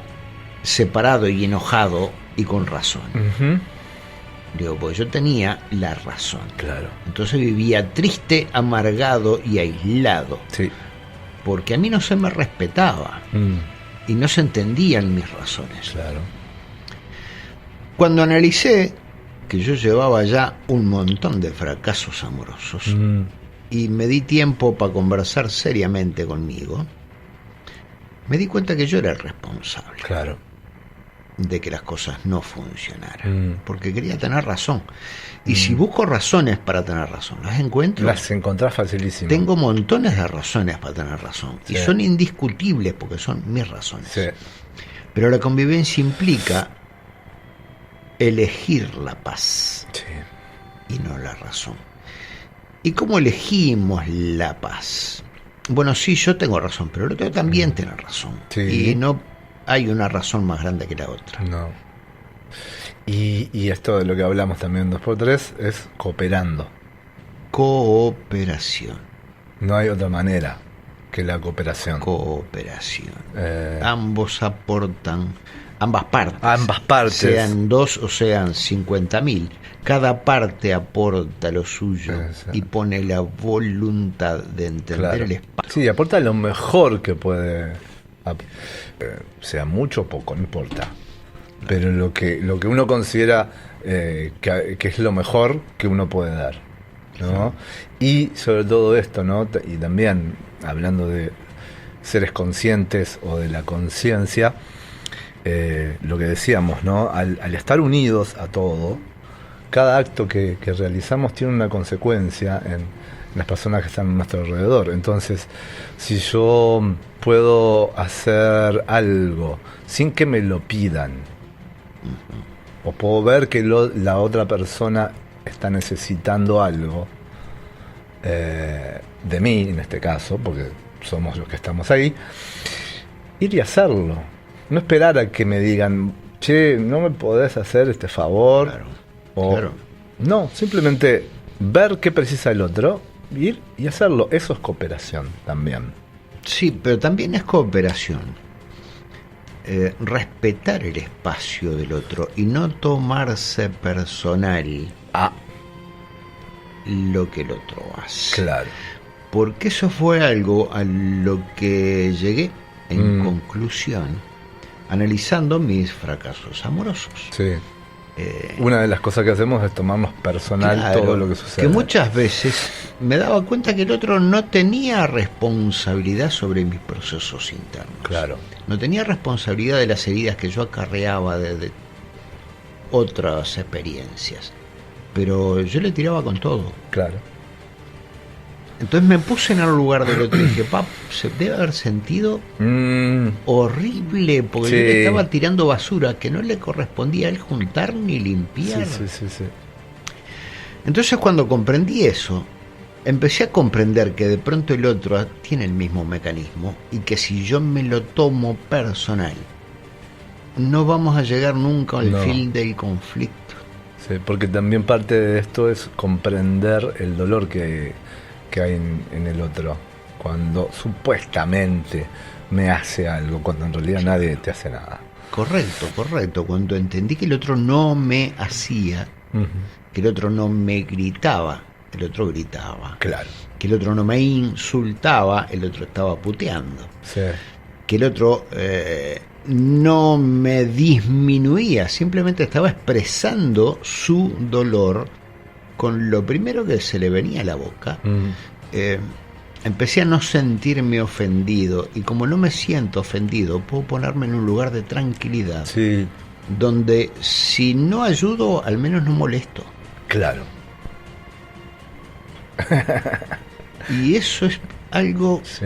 separado y enojado y con razón. Uh-huh. Digo, porque yo tenía la razón. Claro. Entonces vivía triste, amargado y aislado. Sí. Porque a mí no se me respetaba. Y no se entendían mis razones. Claro. Cuando analicé que yo llevaba ya un montón de fracasos amorosos y me di tiempo para conversar seriamente conmigo, me di cuenta que yo era el responsable Claro. de que las cosas no funcionaran, porque quería tener razón. Y si busco razones para tener razón, las encuentro. Las encontrás facilísimo. Tengo montones de razones para tener razón. Sí. Y son indiscutibles porque son mis razones. Sí. Pero la convivencia implica elegir la paz Sí. y no la razón. ¿Y cómo elegimos la paz? Bueno, sí, yo tengo razón, pero el otro también tiene razón. Sí. Y no hay una razón más grande que la otra. No. Y esto de lo que hablamos también 2x3 es cooperando. Cooperación. No hay otra manera que la cooperación. Cooperación. Eh, Ambos aportan, ambas partes. Ambas partes. Sean 2 o sean 50.000. Cada parte aporta lo suyo Exacto. y pone la voluntad de entender Claro. el espacio. Sí, aporta lo mejor que puede. Sea mucho o poco, no importa. Pero lo que uno considera que es lo mejor que uno puede dar. ¿no? Y sobre todo esto, ¿no? Y también hablando de seres conscientes o de la conciencia, lo que decíamos, ¿no? Al estar unidos a todo, cada acto que realizamos tiene una consecuencia en las personas que están a nuestro alrededor. Entonces, si yo puedo hacer algo sin que me lo pidan, o puedo ver que la otra persona está necesitando algo de mí, en este caso, porque somos los que estamos ahí, ir y hacerlo. No esperar a que me digan, che, ¿no me podés hacer este favor? Claro, O, claro. No, simplemente ver qué precisa el otro, ir y hacerlo. Eso es cooperación también. Sí, pero también es cooperación. Respetar el espacio del otro y no tomarse personal lo que el otro hace. Claro. Porque eso fue algo a lo que llegué en conclusión, analizando mis fracasos amorosos. Sí. Una de las cosas que hacemos es tomarnos personal Claro, todo lo que sucede. que muchas veces me daba cuenta que el otro no tenía responsabilidad sobre mis procesos internos. Claro. No tenía responsabilidad de las heridas que yo acarreaba de otras experiencias. Pero yo le tiraba con todo. Claro. Entonces me puse en el lugar del otro y dije, se debe haber sentido horrible, porque Sí. yo le estaba tirando basura que no le correspondía a él juntar ni limpiar. Sí. Entonces cuando comprendí eso, empecé a comprender que de pronto el otro tiene el mismo mecanismo y que si yo me lo tomo personal, no vamos a llegar nunca al fin del conflicto. Sí, porque también parte de esto es comprender el dolor que hay en el otro. Cuando supuestamente me hace algo, cuando en realidad nadie te hace nada. Correcto. Cuando entendí que el otro no me hacía, que el otro no me gritaba, el otro gritaba. Claro. Que el otro no me insultaba, el otro estaba puteando. Sí. Que el otro no me disminuía, simplemente estaba expresando su dolor con lo primero que se le venía a la boca. Empecé a no sentirme ofendido, y como no me siento ofendido, puedo ponerme en un lugar de tranquilidad, Sí, donde si no ayudo, al menos no molesto. claro. Y eso es algo Sí,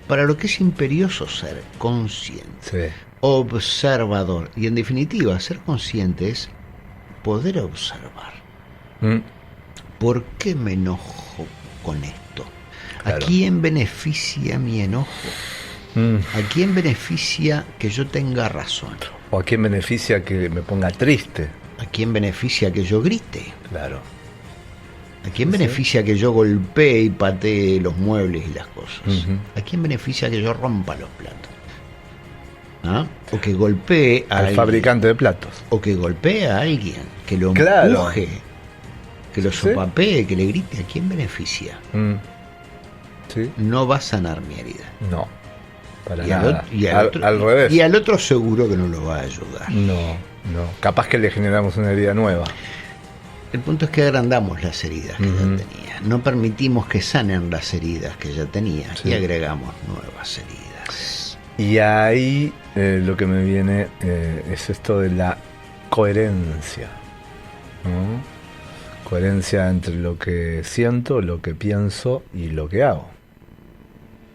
para lo que es imperioso ser consciente, sí. observador, y en definitiva ser consciente es poder observar. ¿Por qué me enojo con esto? ¿A Claro. quién beneficia mi enojo? ¿A quién beneficia que yo tenga razón? ¿O a quién beneficia que me ponga triste? ¿A quién beneficia que yo grite? Claro. ¿A quién beneficia que yo golpee y patee los muebles y las cosas? Ujú. ¿A quién beneficia que yo rompa los platos? ¿Ah? O que golpee a Al alguien. fabricante de platos. O que golpee a alguien, que lo Claro. empuje, que lo Sí. sopapee, que le grite. ¿A quién beneficia? Sí. No va a sanar mi herida. No. Para Y al nada. ot- y al otro- al revés. Y al otro seguro que no lo va a ayudar. No. Capaz que le generamos una herida nueva. El punto es que agrandamos las heridas que Ujú. ya tenía. No permitimos que sanen las heridas que ya tenía, Sí. y agregamos nuevas heridas. Y ahí lo que me viene es esto de la coherencia, ¿no? Coherencia entre lo que siento, lo que pienso y lo que hago.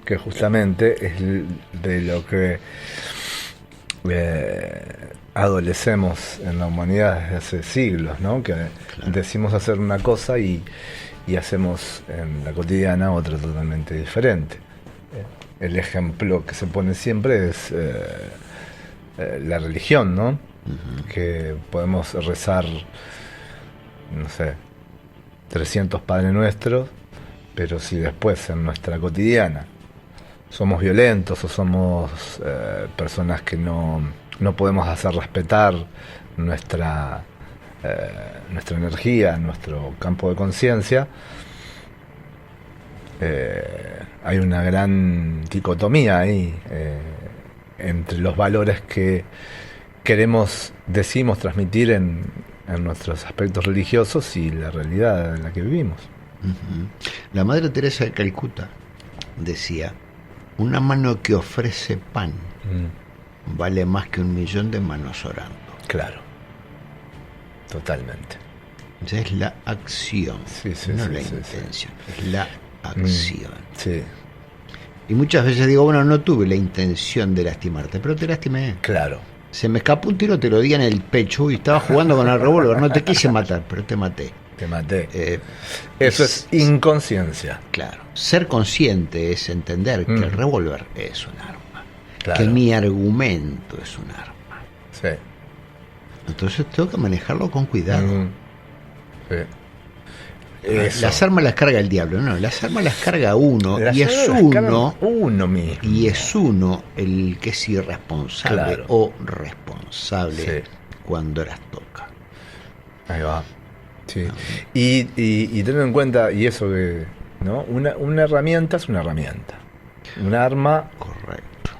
Que justamente es de lo que adolecemos en la humanidad desde hace siglos, ¿no? Que decimos hacer una cosa y hacemos en la cotidiana otra totalmente diferente. El ejemplo que se pone siempre es la religión, ¿no? Que podemos rezar, no sé, 300 Padre Nuestros, pero si después en nuestra cotidiana somos violentos o somos personas que no podemos hacer respetar nuestra energía, nuestro campo de conciencia, hay una gran dicotomía ahí entre los valores que decimos transmitir en nuestros aspectos religiosos y la realidad en la que vivimos. La Madre Teresa de Calcuta decía: una mano que ofrece pan vale más que 1.000.000 de manos orando. Claro. Totalmente. Ya es la acción, no la intención, es la acción. Sí. Y muchas veces digo, bueno, no tuve la intención de lastimarte, pero te lastimé. Claro. Se me escapó un tiro, te lo di en el pecho y estaba jugando con el revólver. No te quise matar, pero te maté. Te maté. Eso es inconsciencia. Claro. Ser consciente es entender que el revólver es un arma. Claro. Que mi argumento es un arma. Sí. Entonces tengo que manejarlo con cuidado. Sí. Las armas las carga el diablo, no, las armas las carga uno, y es uno mismo. Y es uno el que es irresponsable, claro, o responsable cuando las toca. Ahí va. Sí. Y tener en cuenta, y eso que, ¿no? Una herramienta es una herramienta. Un arma. Correcto.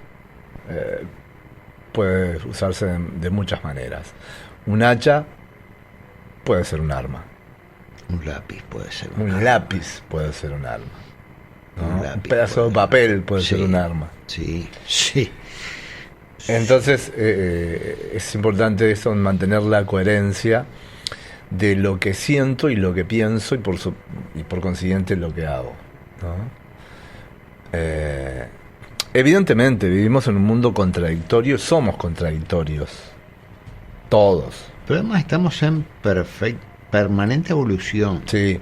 Puede usarse de muchas maneras. Un hacha puede ser un arma. Un lápiz puede ser un lápiz puede ser un arma, ¿no? Un pedazo de papel puede ser un arma. Sí. Entonces es importante eso, mantener la coherencia de lo que siento y lo que pienso y por consiguiente lo que hago, ¿no? Evidentemente vivimos en un mundo contradictorio, somos contradictorios todos, pero además estamos en permanente evolución. Sí.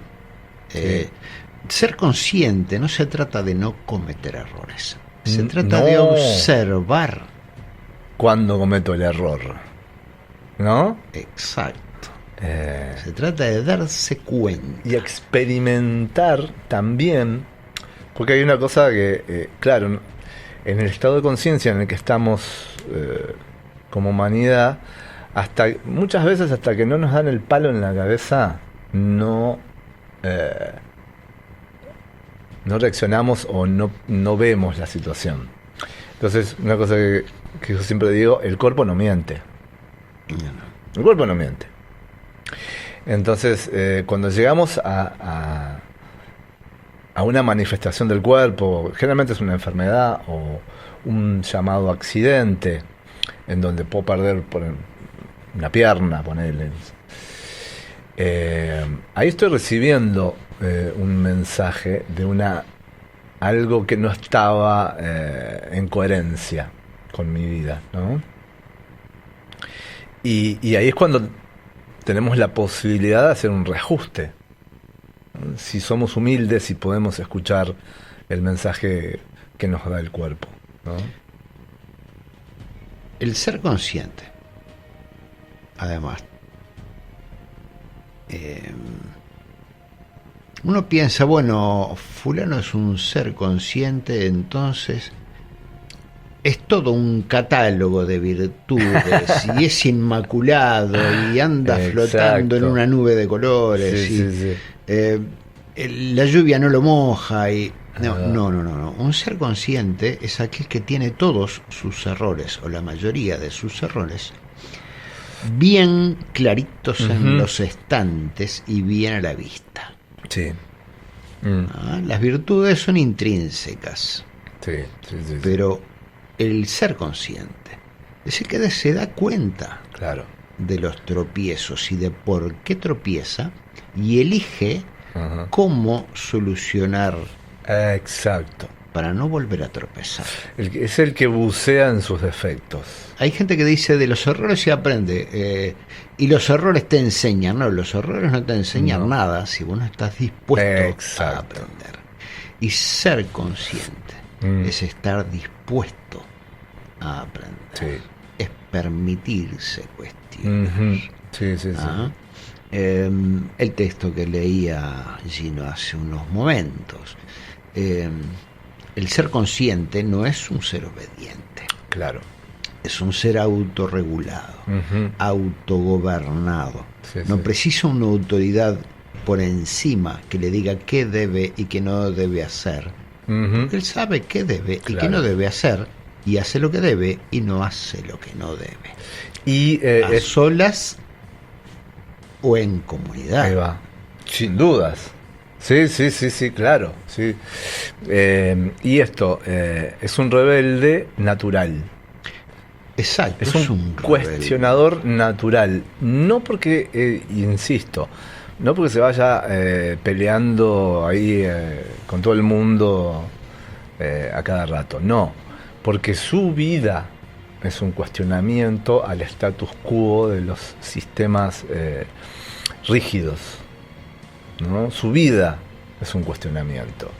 Ser consciente no se trata de no cometer errores, se trata de observar cuando cometo el error, ¿no? Exacto. Se trata de darse cuenta y experimentar también, porque hay una cosa que, claro, en el estado de conciencia en el que estamos como humanidad, muchas veces hasta que no nos dan el palo en la cabeza no reaccionamos o no vemos la situación. Entonces, una cosa que yo siempre digo, el cuerpo no miente. El cuerpo no miente. Entonces, cuando llegamos a una manifestación del cuerpo, generalmente es una enfermedad o un llamado accidente, en donde puedo perder una pierna, ponerle. Ahí estoy recibiendo un mensaje de algo que no estaba en coherencia con mi vida, ¿no? Y ahí es cuando tenemos la posibilidad de hacer un reajuste. Si somos humildes y podemos escuchar el mensaje que nos da el cuerpo, ¿no? El ser consciente, además, uno piensa, bueno, fulano es un ser consciente, entonces es todo un catálogo de virtudes y es inmaculado y anda flotando en una nube de colores la lluvia no lo moja y no. Un ser consciente es aquel que tiene todos sus errores o la mayoría de sus errores bien claritos en los estantes y bien a la vista. Sí. Las virtudes son intrínsecas. Sí. Pero el ser consciente es el que se da cuenta, claro, de los tropiezos y de por qué tropieza y elige cómo solucionar. Exacto. Para no volver a tropezar. Es el que bucea en sus defectos. Hay gente que dice de los errores se aprende y los errores te enseñan. No, los errores no te enseñan nada si vos no estás dispuesto a aprender. Y ser consciente es estar dispuesto a aprender. Es permitirse cuestionar. El texto que leía Gino hace unos momentos. El ser consciente no es un ser obediente. Claro. Es un ser autorregulado, autogobernado. No precisa una autoridad por encima que le diga qué debe y qué no debe hacer. Porque él sabe qué debe y qué no debe hacer, y hace lo que debe y no hace lo que no debe. Y a solas o en comunidad. Ahí va. Sin dudas. Sí, claro. Sí. Y esto es un rebelde natural. Exacto. Es un cuestionador natural. No porque, insisto, no porque se vaya peleando ahí con todo el mundo a cada rato. No, porque su vida es un cuestionamiento al status quo de los sistemas rígidos, ¿no? Su vida es un cuestionamiento.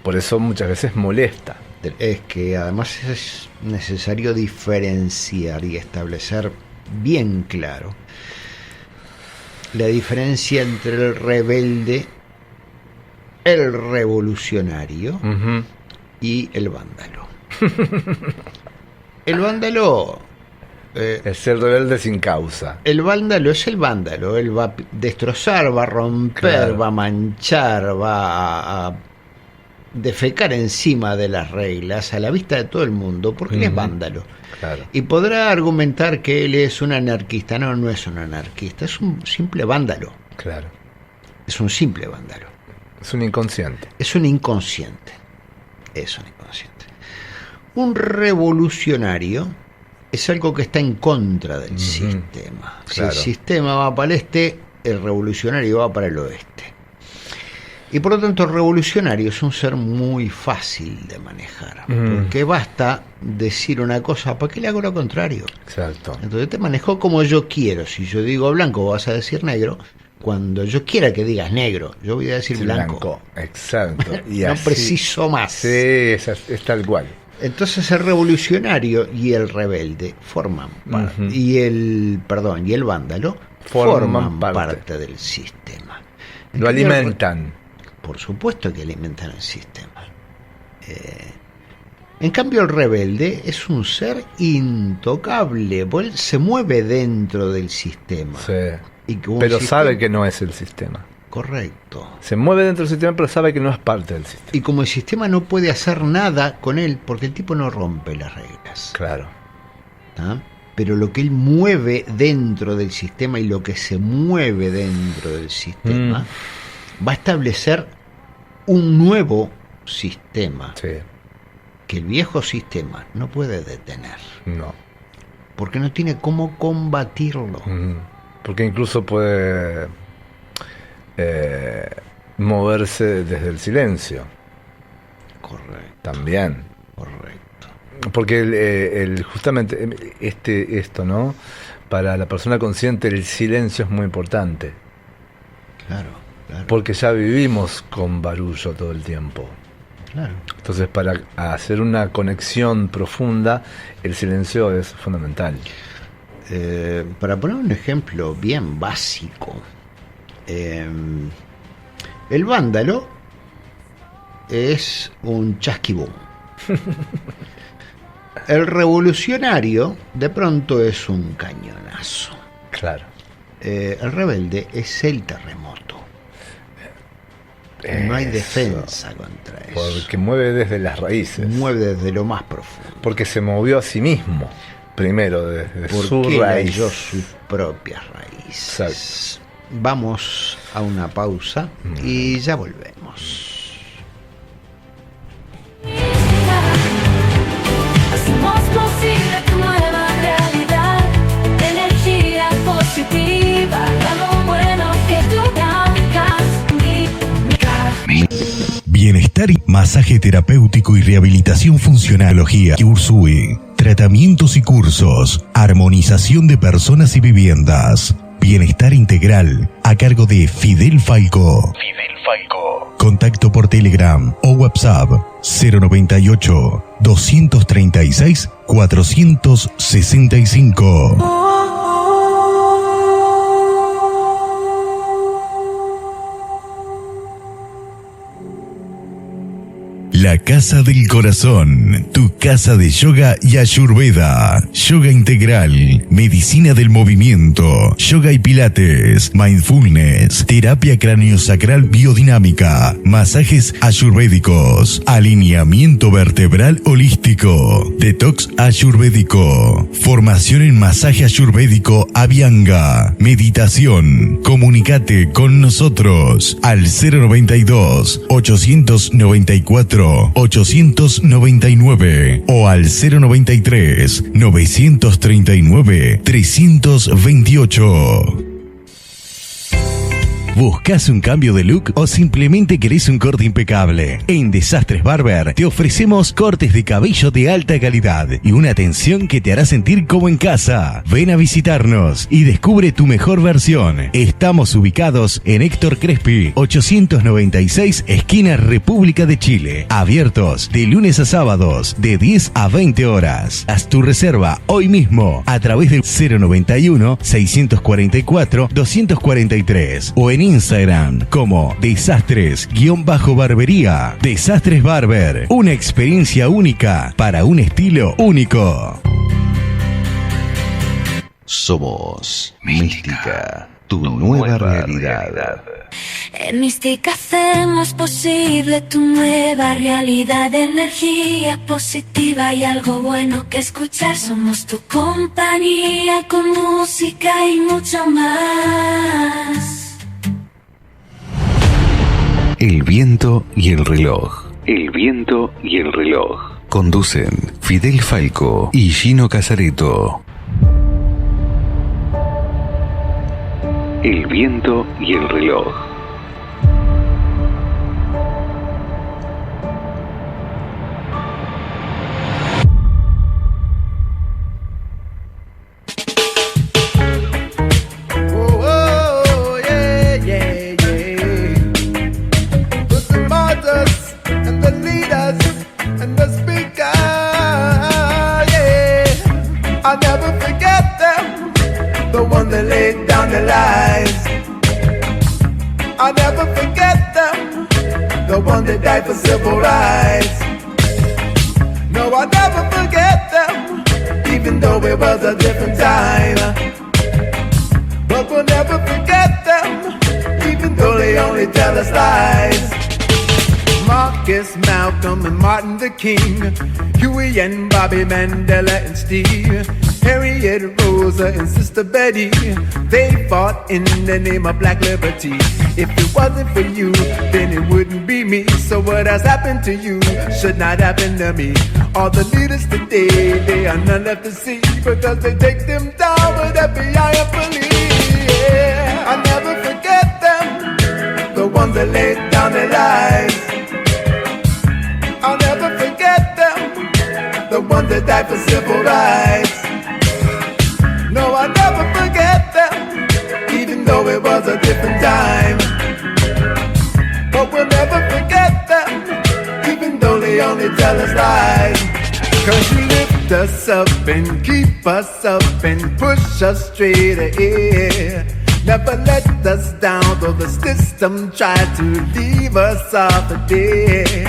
Por eso muchas veces molesta. Es que además es necesario diferenciar y establecer bien claro la diferencia entre el rebelde, el revolucionario y el vándalo. El vándalo es el rebelde sin causa. El vándalo es el vándalo. Él va a destrozar, va a romper, claro, va a manchar, va a defecar encima de las reglas a la vista de todo el mundo, porque él es vándalo. Claro. Y podrá argumentar que él es un anarquista. No, no es un anarquista, es un simple vándalo. Claro. Es un simple vándalo. Es un inconsciente. Es un inconsciente. Es un inconsciente. Un revolucionario es algo que está en contra del sistema. Claro. Si el sistema va para el este, el revolucionario va para el oeste. Y por lo tanto el revolucionario es un ser muy fácil de manejar, porque basta decir una cosa para que le haga lo contrario. Exacto. Entonces te manejo como yo quiero. Si yo digo blanco, vas a decir negro. Cuando yo quiera que digas negro, yo voy a decir blanco. Exacto. Y no así, preciso más. Sí, es tal cual. Entonces el revolucionario y el rebelde forman parte, y el vándalo forman parte del sistema. Lo alimentan. Por supuesto que alimentan el sistema. En cambio el rebelde es un ser intocable, porque él se mueve dentro del sistema. Sí. Pero sabe que no es el sistema. Correcto. Se mueve dentro del sistema, pero sabe que no es parte del sistema. Y como el sistema no puede hacer nada con él, porque el tipo no rompe las reglas. Claro. ¿Ah? Pero lo que él mueve dentro del sistema y lo que se mueve dentro del sistema va a establecer un nuevo sistema que el viejo sistema no puede detener. No. Porque no tiene cómo combatirlo. Porque incluso puede moverse desde el silencio. Correcto. También. Correcto. Porque justamente esto, ¿no? Para la persona consciente el silencio es muy importante. Claro. Porque ya vivimos con barullo todo el tiempo. Claro. Entonces, para hacer una conexión profunda, el silencio es fundamental. Para poner un ejemplo bien básico, el vándalo es un chasquibum. El revolucionario de pronto es un cañonazo. Claro. El rebelde es el terremoto. No hay defensa contra eso. Porque mueve desde las raíces. Mueve desde lo más profundo. Porque se movió a sí mismo. Primero desde su raíz. Halló sus propias raíces. Exacto. Vamos a una pausa y ya volvemos. Hacemos posible tu nueva realidad. Energía positiva, algo bueno que tú Bienestar, masaje terapéutico y rehabilitación funcionalología Ursui. Tratamientos y cursos. Armonización de personas y viviendas. Bienestar integral a cargo de Fidel Falco. Contacto por Telegram o WhatsApp 098 236 465. La Casa del Corazón, tu casa de yoga y ayurveda, yoga integral, medicina del movimiento, yoga y pilates, mindfulness, terapia craniosacral biodinámica, masajes ayurvédicos, alineamiento vertebral holístico, detox ayurvédico, formación en masaje ayurvédico Abhyanga, meditación. Comunicate con nosotros al 092 894 899 o al 093 939 328. ¿Buscas un cambio de look o simplemente querés un corte impecable? En Desastres Barber te ofrecemos cortes de cabello de alta calidad y una atención que te hará sentir como en casa. Ven a visitarnos y descubre tu mejor versión. Estamos ubicados en Héctor Crespi, 896, esquina República de Chile. Abiertos de lunes a sábados, de 10 a 20 horas. Haz tu reserva hoy mismo a través del 091 644 243 o en Instagram como Desastres_barbería. Desastres Barber, una experiencia única para un estilo único. Somos Mística, tu nueva realidad. En Mística hacemos posible tu nueva realidad, energía positiva y algo bueno que escuchar. Somos tu compañía con música y mucho más. El viento y el reloj. El viento y el reloj. Conducen Fidel Falco y Gino Casareto. El viento y el reloj. I'll never forget them, the one that died for civil rights. No, I'll never forget them, even though it was a different time. But we'll never forget them, even though they only tell us lies. Marcus, Malcolm, and Martin Luther King, Huey and Bobby Mandela and Steve, Harriet, Rosa, and Sister Betty, they fought in the name of black liberty. If it wasn't for you, then it wouldn't be me. So what has happened to you should not happen to me. All the leaders today, they are none left to see, because they take them down with FBI and police. Yeah. I'll never forget them, the ones that laid down their lives. I'll never forget them, the ones that died for civil rights. No, I'll never forget them, even though it was a different time. But we'll never forget them, even though they only tell us lies. 'Cause you lift us up and keep us up and push us straight ahead. Never let us down, though the system tried to leave us off the dead.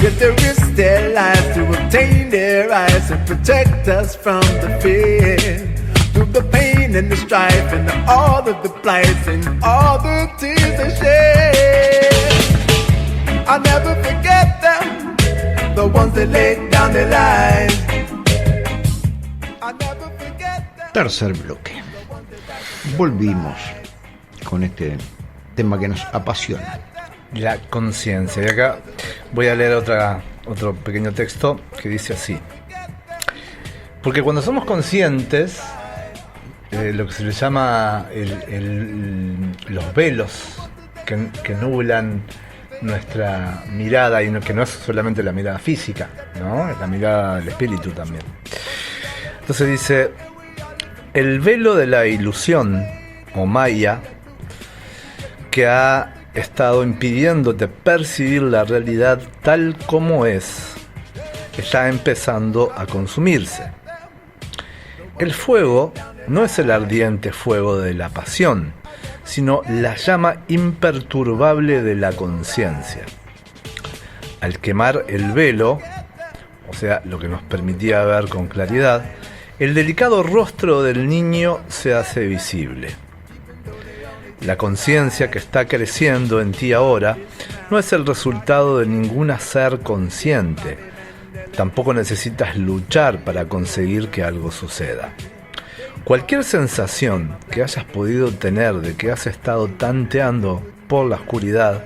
Yet they risk their lives to obtain their rights and protect us from the fear. Through the pain and the strife and all of the plights and all the tears they shed. I'll never forget them, the ones that laid down their lives. I'll never forget them. Tercer bloque. Volvimos con este tema que nos apasiona. La conciencia. Y acá voy a leer otro pequeño texto que dice así. Porque cuando somos conscientes, lo que se le llama los velos que nublan nuestra mirada, y que no es solamente la mirada física, ¿no? Es la mirada del espíritu también. Entonces dice, el velo de la ilusión o maya que ha estado impidiéndote percibir la realidad tal como es, está empezando a consumirse. El fuego no es el ardiente fuego de la pasión, sino la llama imperturbable de la conciencia. al quemar el velo, o sea, lo que nos permitía ver con claridad, el delicado rostro del niño se hace visible. La conciencia que está creciendo en ti ahora no es el resultado de ningún hacer consciente. Tampoco necesitas luchar para conseguir que algo suceda. Cualquier sensación que hayas podido tener de que has estado tanteando por la oscuridad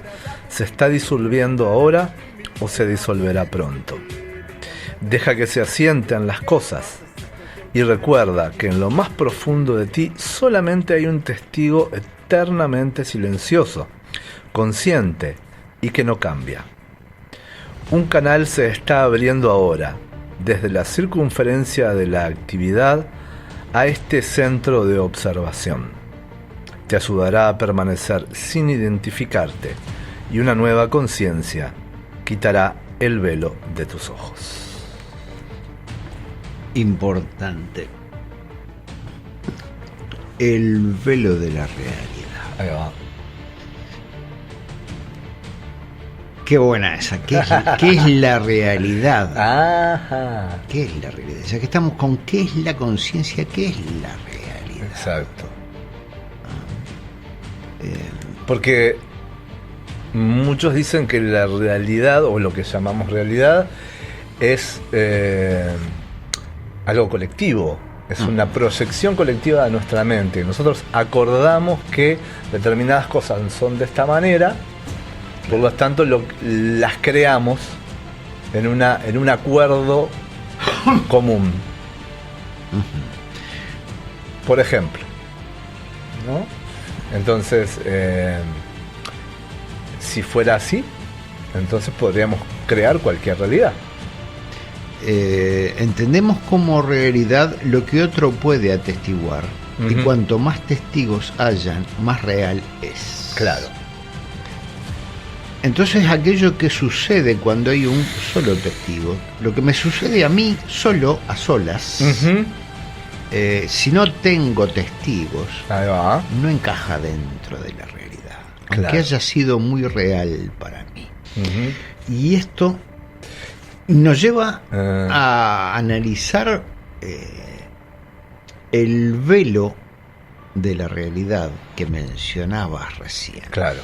se está disolviendo ahora o se disolverá pronto. Deja que se asienten las cosas y recuerda que en lo más profundo de ti solamente hay un testigo eternamente silencioso, consciente y que no cambia. Un canal se está abriendo ahora, desde la circunferencia de la actividad a este centro de observación. Te ayudará a permanecer sin identificarte y una nueva conciencia quitará el velo de tus ojos. Importante. El velo de la realidad. Ahí va. Qué buena esa. ¿Qué es la realidad? Ajá. ¿Qué es la realidad? Ya que estamos con qué es la conciencia, qué es la realidad. Exacto. Porque muchos dicen que la realidad, o lo que llamamos realidad, es algo colectivo, es una proyección colectiva de nuestra mente. Nosotros acordamos que determinadas cosas son de esta manera, por lo tanto las creamos en un acuerdo común. Por ejemplo, ¿no? Entonces, si fuera así, entonces podríamos crear cualquier realidad. Entendemos como realidad lo que otro puede atestiguar, y cuanto más testigos hayan, más real es. Claro. Entonces, aquello que sucede cuando hay un solo testigo, lo que me sucede a mí solo, a solas, si no tengo testigos, Ahí va. no encaja dentro de la realidad, Claro. aunque haya sido muy real para mí. Y esto nos lleva a analizar el velo de la realidad que mencionabas recién. Claro.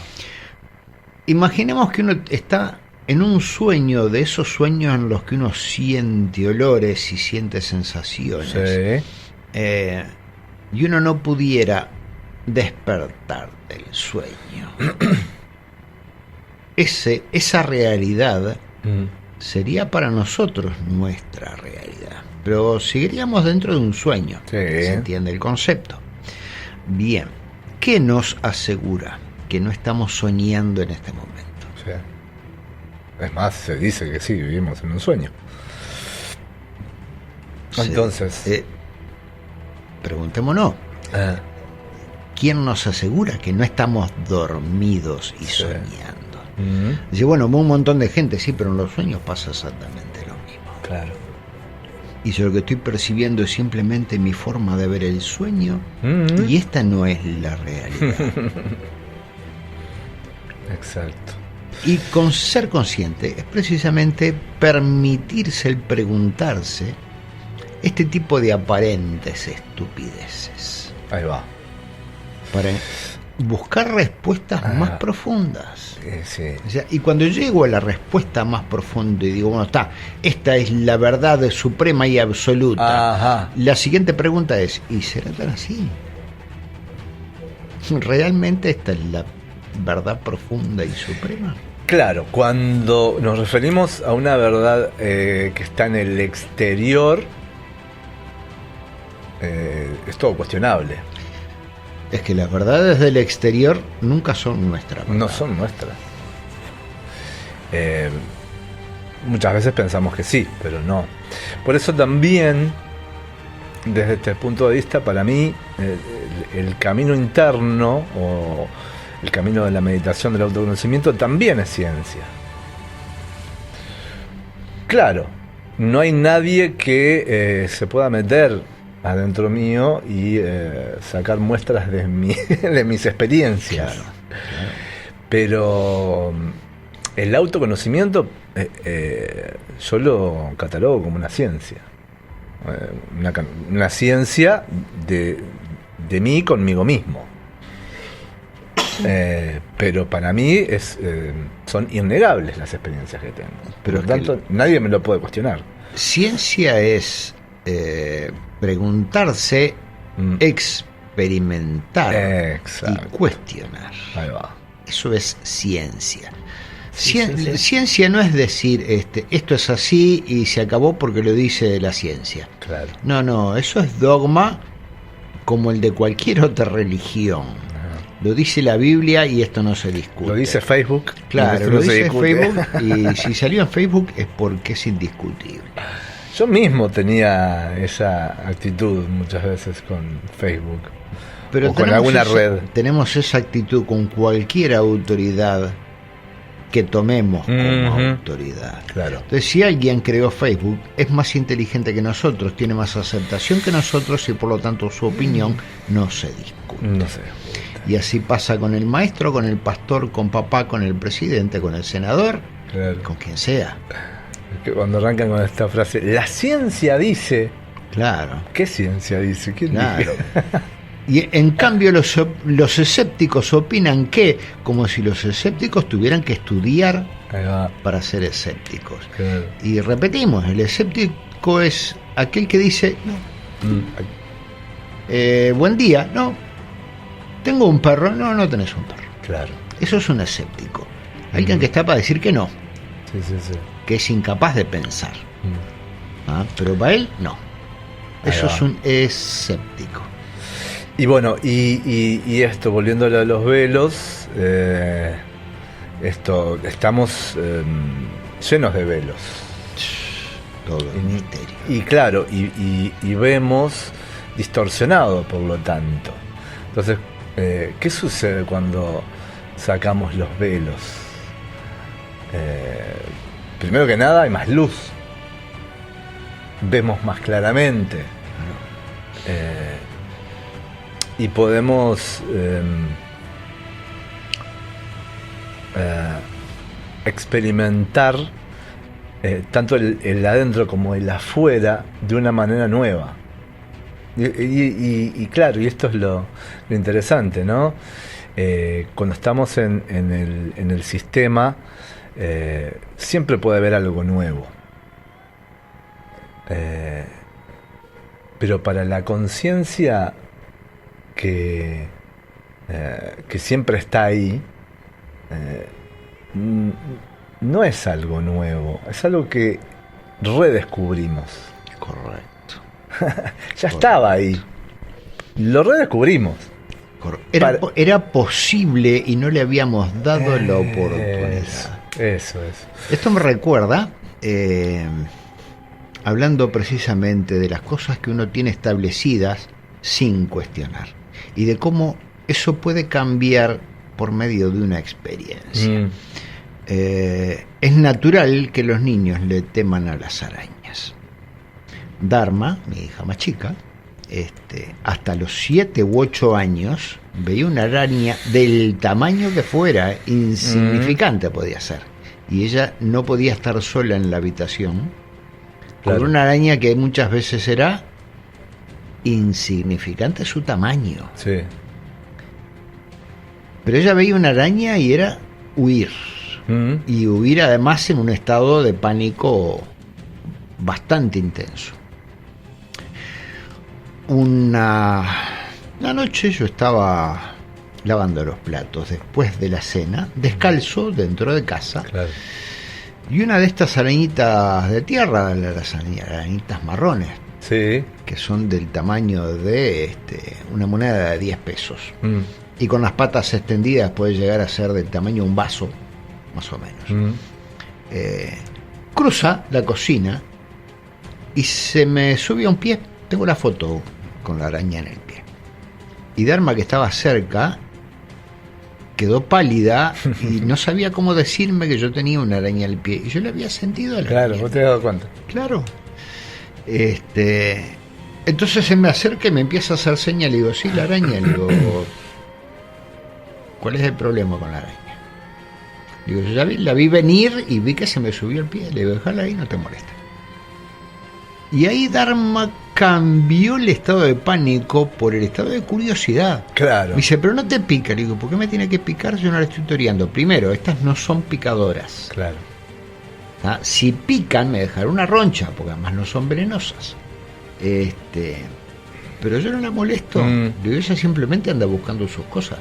Imaginemos que uno está en un sueño, de esos sueños en los que uno siente olores y siente sensaciones, Sí. y uno no pudiera despertar del sueño. Esa realidad sería para nosotros nuestra realidad, pero seguiríamos dentro de un sueño. Sí. ¿Se entiende el concepto? Bien, ¿qué nos asegura que no estamos soñando en este momento? Sí. Es más, se dice que sí, vivimos en un sueño. Entonces, preguntémonos, ¿quién nos asegura que no estamos dormidos y soñando? Dice, bueno, un montón de gente, sí, pero en los sueños pasa exactamente lo mismo. claro. Y yo lo que estoy percibiendo es simplemente mi forma de ver el sueño, y esta no es la realidad. Exacto. Y con ser consciente es precisamente permitirse el preguntarse este tipo de aparentes estupideces, Ahí va. para buscar respuestas más profundas. Sí. O sea, y cuando llego a la respuesta más profunda y digo, bueno, esta es la verdad suprema y absoluta, Ajá. la siguiente pregunta es, ¿y será tan así? ¿Realmente esta es la verdad profunda y suprema? Claro, cuando nos referimos a una verdad que está en el exterior, es todo cuestionable. Es que las verdades del exterior nunca son nuestras. No son nuestras. Muchas veces pensamos que sí, pero no. Por eso también, desde este punto de vista, para mí, el camino interno o el camino de la meditación, del autoconocimiento, también es ciencia. Claro, no hay nadie que se pueda meter adentro mío y sacar muestras de mis experiencias. Claro. Pero el autoconocimiento yo lo catalogo como una ciencia. Una ciencia de mí conmigo mismo. Pero para mí son innegables las experiencias que tengo. Pero por lo tanto, nadie me lo puede cuestionar. Ciencia es preguntarse, experimentar Exacto. y cuestionar. Ahí va. Eso es ciencia. Sí. Ciencia no es decir esto es así y se acabó porque lo dice la ciencia. Claro. No, eso es dogma como el de cualquier otra religión. Lo dice la Biblia y esto no se discute. Lo dice Facebook. Claro, esto lo no se dice discute. Facebook y si salió en Facebook es porque es indiscutible. Yo mismo tenía esa actitud muchas veces con Facebook. Pero o con alguna red. Tenemos esa actitud con cualquier autoridad que tomemos como autoridad. Claro. Entonces, si alguien creó Facebook, es más inteligente que nosotros, tiene más aceptación que nosotros y por lo tanto su opinión no se discute. No sé. Y así pasa con el maestro, con el pastor, con papá, con el presidente, con el senador, Claro. con quien sea. Que cuando arrancan con esta frase, la ciencia dice. Claro. ¿Qué ciencia dice? ¿Quién Claro. dice? Y en cambio los escépticos opinan que, como si los escépticos tuvieran que estudiar Ahí va. para ser escépticos. Claro. Y repetimos, el escéptico es aquel que dice, buen día, no, tengo un perro, no tenés un perro. Claro. Eso es un escéptico. Alguien que está para decir que no, Sí. que es incapaz de pensar. Pero para él, no. Ahí Eso va. es un escéptico. Y bueno, y esto, volviendo a lo de los velos, estamos llenos de velos. Todo el misterio. Y claro, y vemos distorsionado por lo tanto. Entonces, ¿qué sucede cuando sacamos los velos? Primero que nada hay más luz. Vemos más claramente. Y podemos experimentar tanto el adentro como el afuera de una manera nueva. Y claro, y esto es lo interesante, ¿no? Cuando estamos en el sistema, siempre puede haber algo nuevo. Pero para la conciencia que siempre está ahí, no es algo nuevo, es algo que redescubrimos. Correcto. Ya estaba ahí, lo redescubrimos. Era posible y no le habíamos dado la oportunidad. Eso. Esto me recuerda, hablando precisamente de las cosas que uno tiene establecidas sin cuestionar y de cómo eso puede cambiar por medio de una experiencia. Es natural que los niños le teman a las arañas. Dharma, mi hija más chica, hasta los 7 u 8 años veía una araña del tamaño que fuera, insignificante podía ser, y ella no podía estar sola en la habitación con una araña que muchas veces era insignificante su tamaño. Sí. Pero ella veía una araña y era huir. Y huir además en un estado de pánico bastante intenso. Una noche yo estaba lavando los platos después de la cena, descalzo dentro de casa. Claro. Y una de estas arañitas de tierra, las arañitas marrones, Sí. que son del tamaño de una moneda de 10 pesos. Y con las patas extendidas puede llegar a ser del tamaño de un vaso, más o menos. Cruza la cocina y se me subió a un pie. Tengo la foto con la araña en el pie. Y Dharma, que estaba cerca, quedó pálida y no sabía cómo decirme que yo tenía una araña en el pie. Y yo le había sentido la Claro, araña. vos te has dado cuenta. Claro. Entonces se me acerca y me empieza a hacer señas. Le digo, sí, la araña. Le digo, ¿cuál es el problema con la araña? Digo, yo ya la vi venir y vi que se me subió el pie. Le digo, déjala ahí, no te molesta. Y ahí Dharma cambió el estado de pánico por el estado de curiosidad. Claro. Me dice, pero no te pica. Le digo, ¿por qué me tiene que picar si yo no la estoy toreando? Primero, estas no son picadoras. Claro. ¿Ah? Si pican, me dejarán una roncha, porque además no son venenosas. Pero yo no la molesto. Le digo, ella simplemente anda buscando sus cosas.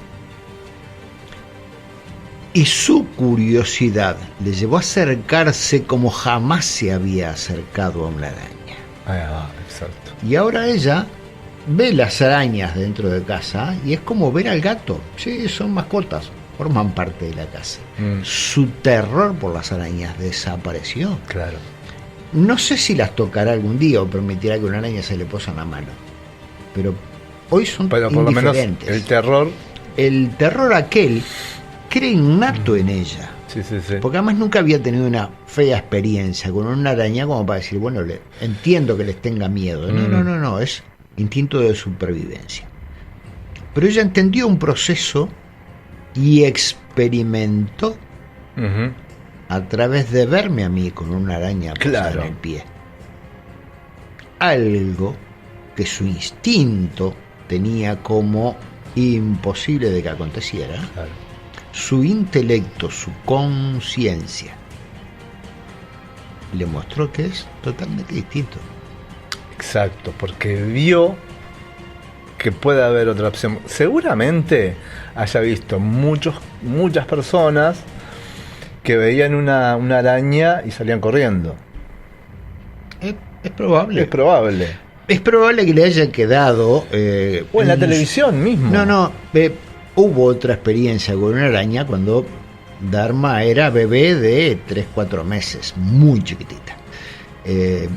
Y su curiosidad le llevó a acercarse como jamás se había acercado a una araña. Exacto. Y ahora ella ve las arañas dentro de casa y es como ver al gato. Sí, son mascotas, forman parte de la casa. Su terror por las arañas desapareció. Claro. No sé si las tocará algún día o permitirá que una araña se le posa en la mano. Pero hoy son Pero por lo menos indiferentes. el terror aquel que era innato en ella. Sí. Porque además nunca había tenido una fea experiencia con una araña como para decir, bueno, entiendo que les tenga miedo. No, es instinto de supervivencia. Pero ella entendió un proceso y experimentó a través de verme a mí con una araña posada en el pie. Algo que su instinto tenía como imposible de que aconteciera. Claro. Su intelecto, su conciencia, le mostró que es totalmente distinto. Exacto, porque vio que puede haber otra opción. Seguramente haya visto muchas personas que veían una araña y salían corriendo. Es probable. Es probable. Es probable que le haya quedado... o en la televisión mismo. Hubo otra experiencia con una araña cuando Dharma era bebé de 3-4 meses, muy chiquitita.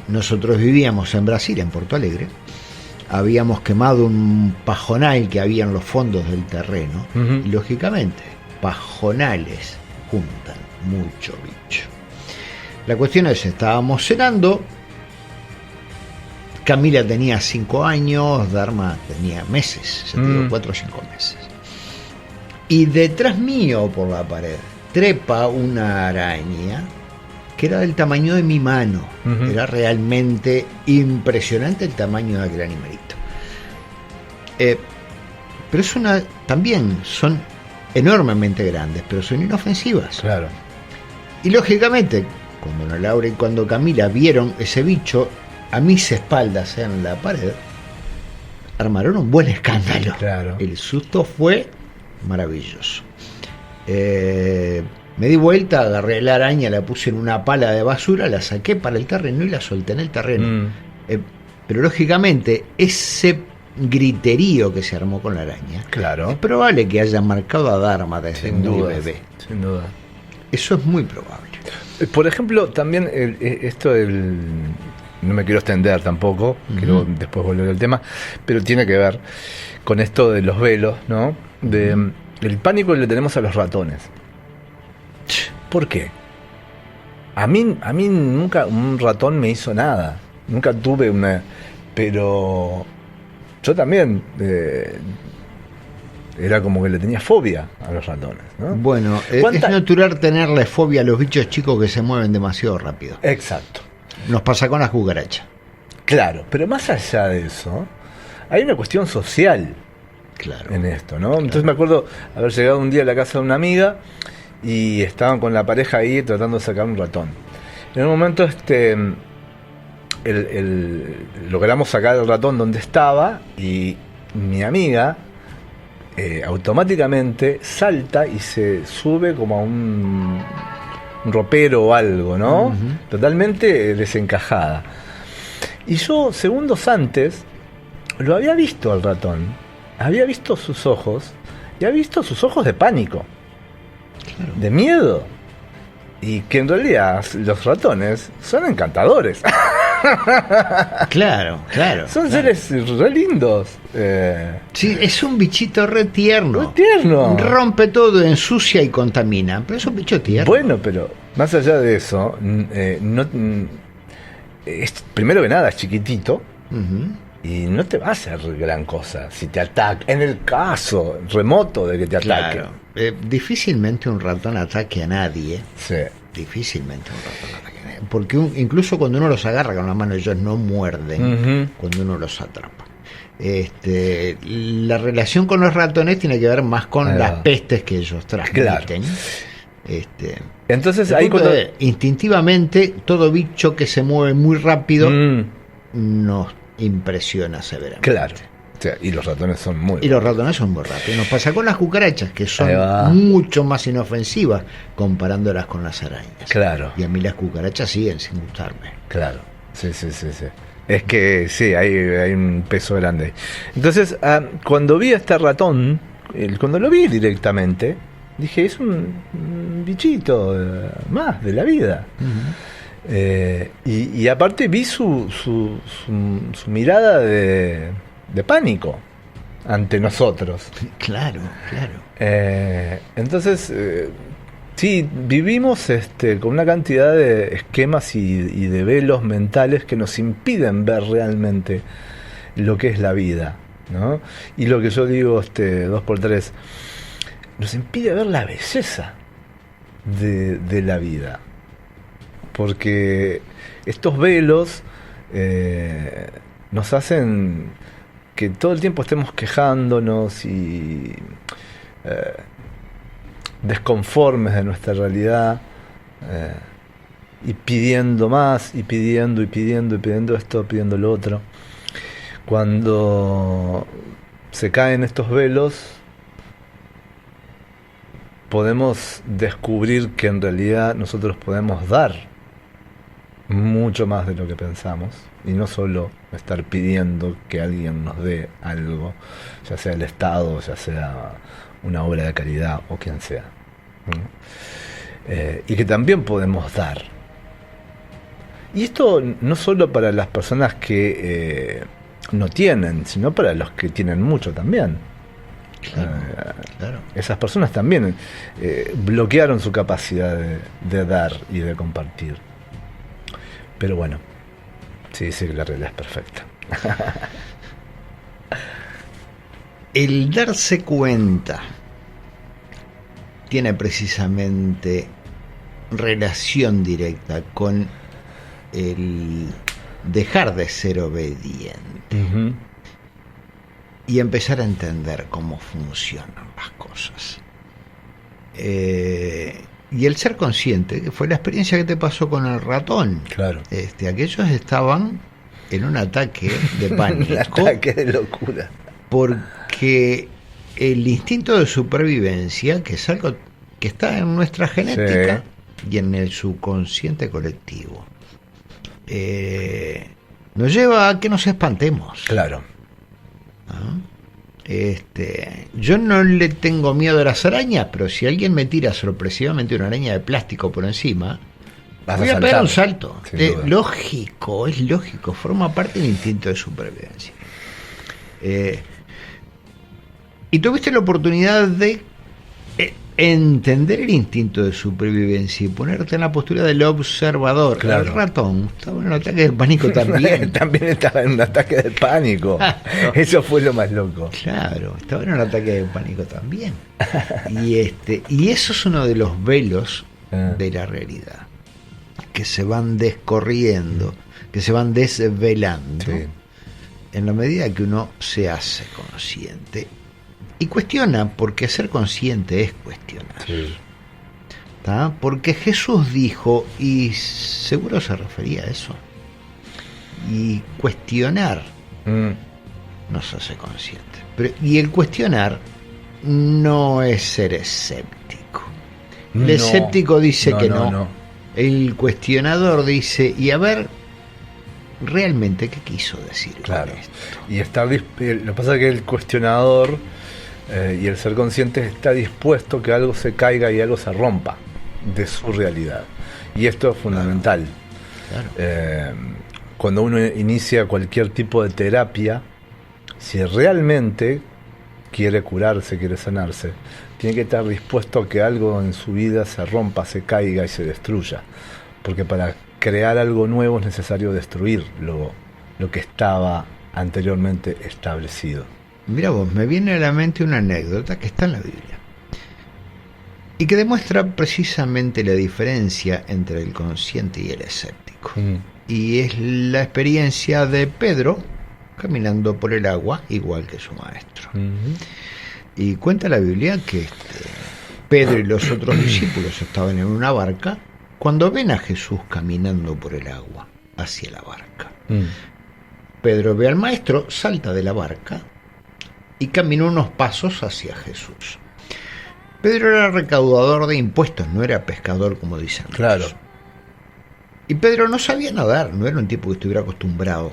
Nosotros vivíamos en Brasil, en Porto Alegre. Habíamos quemado un pajonal que había en los fondos del terreno. Y lógicamente, pajonales juntan mucho bicho. La cuestión es, estábamos cenando. Camila tenía 5 años, Dharma tenía meses, ya te digo, 4 o 5 meses. Y detrás mío, por la pared, trepa una araña que era del tamaño de mi mano. Era realmente impresionante el tamaño de aquel animalito. Pero también son enormemente grandes, pero son inofensivas. Claro. Y lógicamente, cuando Ana Laura y cuando Camila vieron ese bicho a mis espaldas en la pared, armaron un buen escándalo. Claro. El susto fue maravilloso. Me di vuelta, agarré la araña, la puse en una pala de basura, la saqué para el terreno y la solté en el terreno. Pero lógicamente ese griterío que se armó con la araña, claro, es probable que haya marcado a Dharma desde muy bebé. Sin duda. Eso es muy probable. Por ejemplo, también no me quiero extender tampoco, quiero después volver al tema, pero tiene que ver con esto de los velos, ¿no? El pánico que le tenemos a los ratones. ¿Por qué? A mí nunca un ratón me hizo nada. Nunca tuve una... Pero yo también era como que le tenía fobia a los ratones, ¿no? Bueno, es natural tenerle fobia a los bichos chicos que se mueven demasiado rápido. Exacto. Nos pasa con las cucarachas. Claro, pero más allá de eso, hay una cuestión social. Claro. En esto, ¿no? Entonces me acuerdo haber llegado un día a la casa de una amiga y estaban con la pareja ahí tratando de sacar un ratón. En un momento logramos sacar el ratón donde estaba y mi amiga automáticamente salta y se sube como a un ropero o algo, ¿no? Totalmente desencajada. Y yo, segundos antes, lo había visto al ratón. Había visto sus ojos y había visto sus ojos de pánico, claro, de miedo, y que en realidad los ratones son encantadores. Claro. Son seres re lindos. Sí, es un bichito re tierno. Re tierno. Rompe todo, ensucia y contamina, pero es un bicho tierno. Bueno, pero más allá de eso, primero que nada es chiquitito. y no te va a hacer gran cosa si te ataca, en el caso remoto de que te ataque. Claro. Difícilmente un ratón ataque a nadie. Sí. Difícilmente un ratón ataque a nadie. Porque incluso cuando uno los agarra con la mano, ellos no muerden cuando uno los atrapa. La relación con los ratones tiene que ver más con las pestes que ellos transmiten. Entonces ahí cuando... instintivamente todo bicho que se mueve muy rápido nos impresiona severamente. Claro. O sea, y los ratones son muy Y los ratones son muy rápidos. Nos pasa con las cucarachas, que son mucho más inofensivas comparándolas con las arañas. Claro. Y a mí las cucarachas siguen sin gustarme. Claro. Sí. Es que sí, hay un peso grande. Entonces, cuando vi a este ratón, cuando lo vi directamente, dije, es un bichito más de la vida. Y aparte vi su mirada de pánico ante nosotros. Claro. Entonces, sí, vivimos con una cantidad de esquemas y de velos mentales que nos impiden ver realmente lo que es la vida, ¿no? Y lo que yo digo 2x3 nos impide ver la belleza de la vida, porque estos velos nos hacen que todo el tiempo estemos quejándonos y desconformes de nuestra realidad, y pidiendo más, y pidiendo esto, pidiendo lo otro. Cuando se caen estos velos, podemos descubrir que en realidad nosotros podemos dar mucho más de lo que pensamos, y no solo estar pidiendo que alguien nos dé algo, ya sea el Estado, ya sea una obra de caridad o quien sea, y que también podemos dar. Y esto no solo para las personas que no tienen, sino para los que tienen mucho también. Claro. Esas personas también bloquearon su capacidad de dar y de compartir. Pero bueno, sí, que la realidad es perfecta. El darse cuenta tiene precisamente relación directa con el dejar de ser obediente y empezar a entender cómo funcionan las cosas. Y el ser consciente, que fue la experiencia que te pasó con el ratón. Claro. Aquellos estaban en un ataque de pánico. Un ataque de locura. Porque el instinto de supervivencia, que es algo que está en nuestra genética y en el subconsciente colectivo, nos lleva a que nos espantemos. Claro. ¿No? Yo no le tengo miedo a las arañas, pero si alguien me tira sorpresivamente una araña de plástico por encima, voy a pegar un salto. Es lógico, forma parte del instinto de supervivencia. Y tuviste la oportunidad de entender el instinto de supervivencia y ponerte en la postura del observador. Claro. El ratón estaba en un ataque de pánico también. También estaba en un ataque de pánico. Eso fue lo más loco. Claro, estaba en un ataque de pánico también. Y eso es uno de los velos de la realidad, que se van descorriendo, que se van desvelando en la medida que uno se hace consciente y cuestiona, porque ser consciente es cuestionar. ¿Tá? Porque Jesús dijo, y seguro se refería a eso, y cuestionar nos hace conscientes. Y el cuestionar no es ser escéptico. El escéptico dice que no. El cuestionador dice, y a ver, realmente, ¿qué quiso decir con esto? Y lo que pasa es que el cuestionador y el ser consciente está dispuesto que algo se caiga y algo se rompa de su realidad. Y esto es fundamental. Claro. Cuando uno inicia cualquier tipo de terapia, si realmente quiere curarse, quiere sanarse, tiene que estar dispuesto a que algo en su vida se rompa, se caiga y se destruya. Porque para crear algo nuevo es necesario destruir lo que estaba anteriormente establecido. Mira vos, me viene a la mente una anécdota que está en la Biblia y que demuestra precisamente la diferencia entre el consciente y el escéptico. Y es la experiencia de Pedro caminando por el agua igual que su maestro. Y cuenta la Biblia que Pedro y los otros discípulos estaban en una barca cuando ven a Jesús caminando por el agua hacia la barca. Pedro ve al maestro, salta de la barca y camina unos pasos hacia Jesús. Pedro era recaudador de impuestos, no era pescador como dicen. Claro. Y Pedro no sabía nadar, no era un tipo que estuviera acostumbrado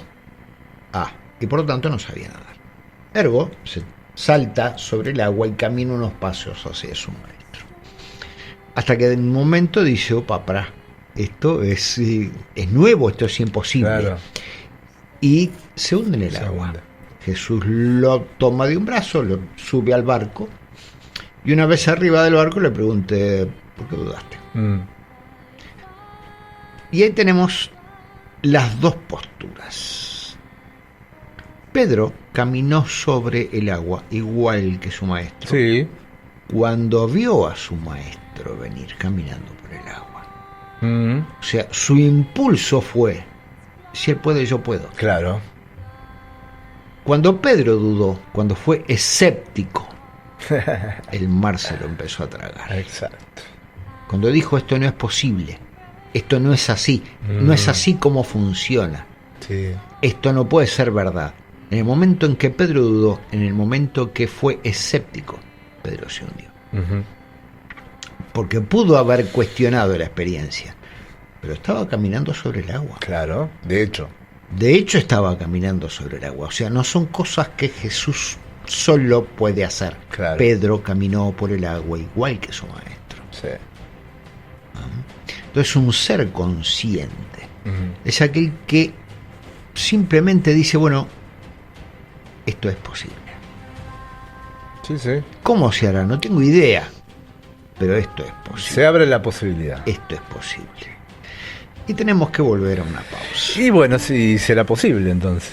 y por lo tanto no sabía nadar. Ergo, se salta sobre el agua y camina unos pasos hacia su maestro. Hasta que en un momento dice, pará, esto es nuevo, esto es imposible. Claro. Y se hunde en el agua. Jesús lo toma de un brazo, lo sube al barco y una vez arriba del barco le pregunté, ¿por qué dudaste? Y ahí tenemos las dos posturas. Pedro caminó sobre el agua igual que su maestro. Sí. Cuando vio a su maestro venir caminando por el agua. O sea, su impulso fue, si él puede, yo puedo. Claro. Cuando Pedro dudó, cuando fue escéptico, el mar se lo empezó a tragar. Exacto. Cuando dijo, esto no es posible, esto no es así, no es así como funciona, esto no puede ser verdad. En el momento en que Pedro dudó, en el momento que fue escéptico, Pedro se hundió. Porque pudo haber cuestionado la experiencia, pero estaba caminando sobre el agua. Claro, de hecho estaba caminando sobre el agua. O sea, no son cosas que Jesús solo puede hacer. Claro. Pedro caminó por el agua igual que su maestro. Sí. Entonces, un ser consciente es aquel que simplemente dice, bueno, esto es posible. Sí. ¿Cómo se hará? No tengo idea, pero esto es posible. Se abre la posibilidad. Esto es posible. Y tenemos que volver a una pausa. Y bueno, sí, será posible entonces.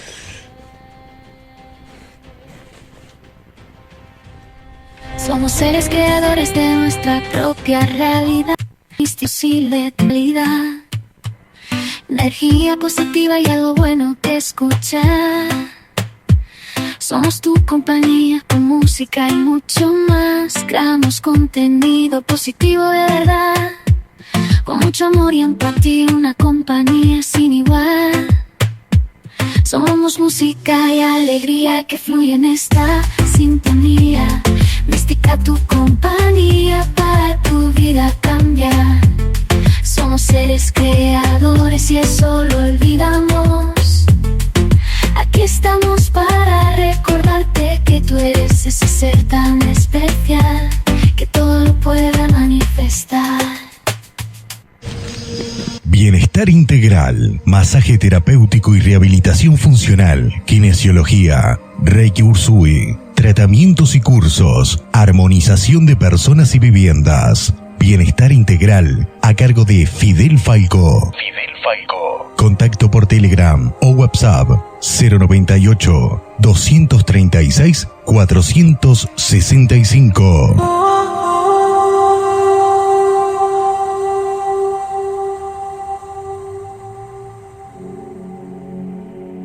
Somos seres creadores de nuestra propia realidad, letalidad, energía positiva y algo bueno que escuchar. Somos tu compañía con música y mucho más. Creamos contenido positivo de verdad, con mucho amor y empatía, una compañía sin igual. Somos música y alegría que fluye en esta sintonía. Mística, tu compañía para tu vida cambiar. Somos seres creadores y eso lo olvidamos. Aquí estamos para recordarte que tú eres ese ser tan especial que todo lo puede manifestar. Bienestar integral, masaje terapéutico y rehabilitación funcional, kinesiología, Reiki Usui, tratamientos y cursos, armonización de personas y viviendas. Bienestar integral, a cargo de Fidel Falco. Contacto por Telegram o WhatsApp 098 236 465.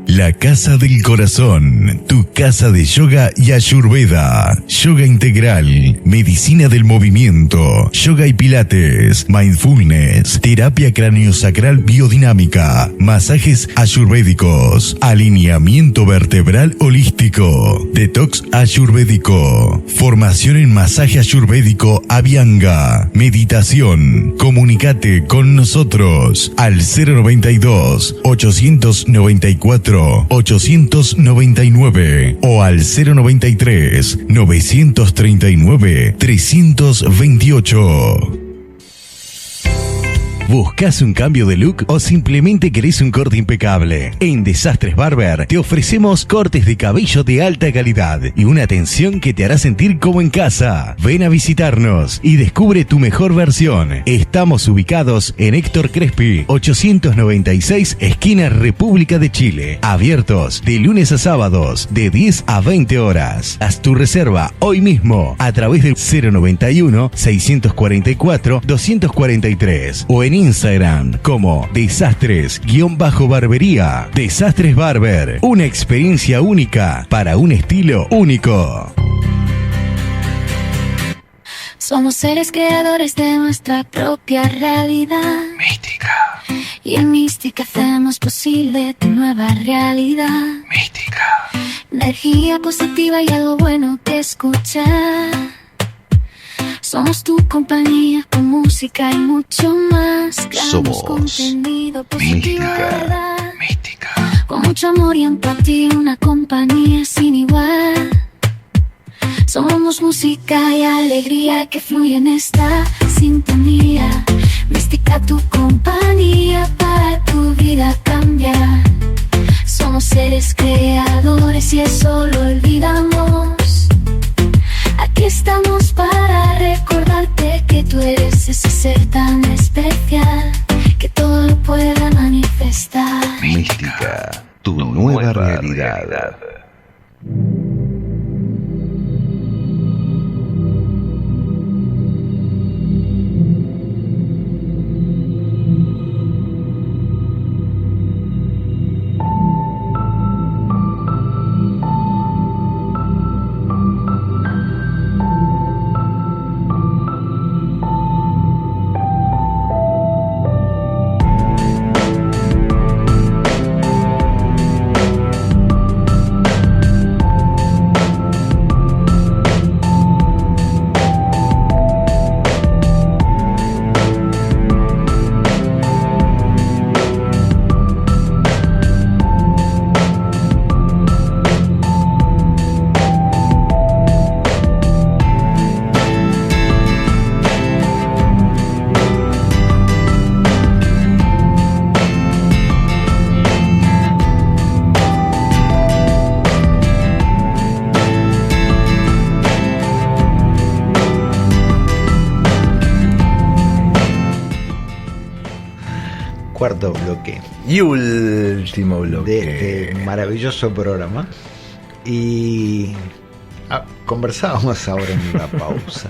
La Casa del Corazón, tu casa de yoga y ayurveda, yoga integral, medicina del movimiento, yoga y pilates, mindfulness, terapia craneosacral biodinámica, masajes ayurvédicos, alineamiento vertebral holístico, detox ayurvédico, formación en masaje ayurvédico Abhyanga, meditación. Comunicate con nosotros al 092 894 899 o al 093 939 328. ¿Buscas un cambio de look o simplemente querés un corte impecable? En Desastres Barber te ofrecemos cortes de cabello de alta calidad y una atención que te hará sentir como en casa. Ven a visitarnos y descubre tu mejor versión. Estamos ubicados en Héctor Crespi, 896, esquina República de Chile. Abiertos de lunes a sábados, de 10 a 20 horas. Haz tu reserva hoy mismo a través del 091-644-243 o en Instagram como Desastres_barbería. Desastres Barber, una experiencia única para un estilo único. Somos seres creadores de nuestra propia realidad. Mística. Y en Mística hacemos posible tu nueva realidad. Mística. Energía positiva y algo bueno que escuchar. Somos tu compañía con música y mucho más. Creamos Somos contenido positivo, ¿verdad? Mística. Con mucho amor y empatía, una compañía sin igual. Somos música y alegría que fluye en esta sintonía. Mística, tu compañía para tu vida cambiar. Somos seres creadores y eso lo olvidamos. Aquí estamos para recordarte que tú eres ese ser tan especial que todo lo pueda manifestar. Mística, tu nueva realidad. Cuarto bloque Y último bloque de este maravilloso programa. Y conversábamos ahora en una pausa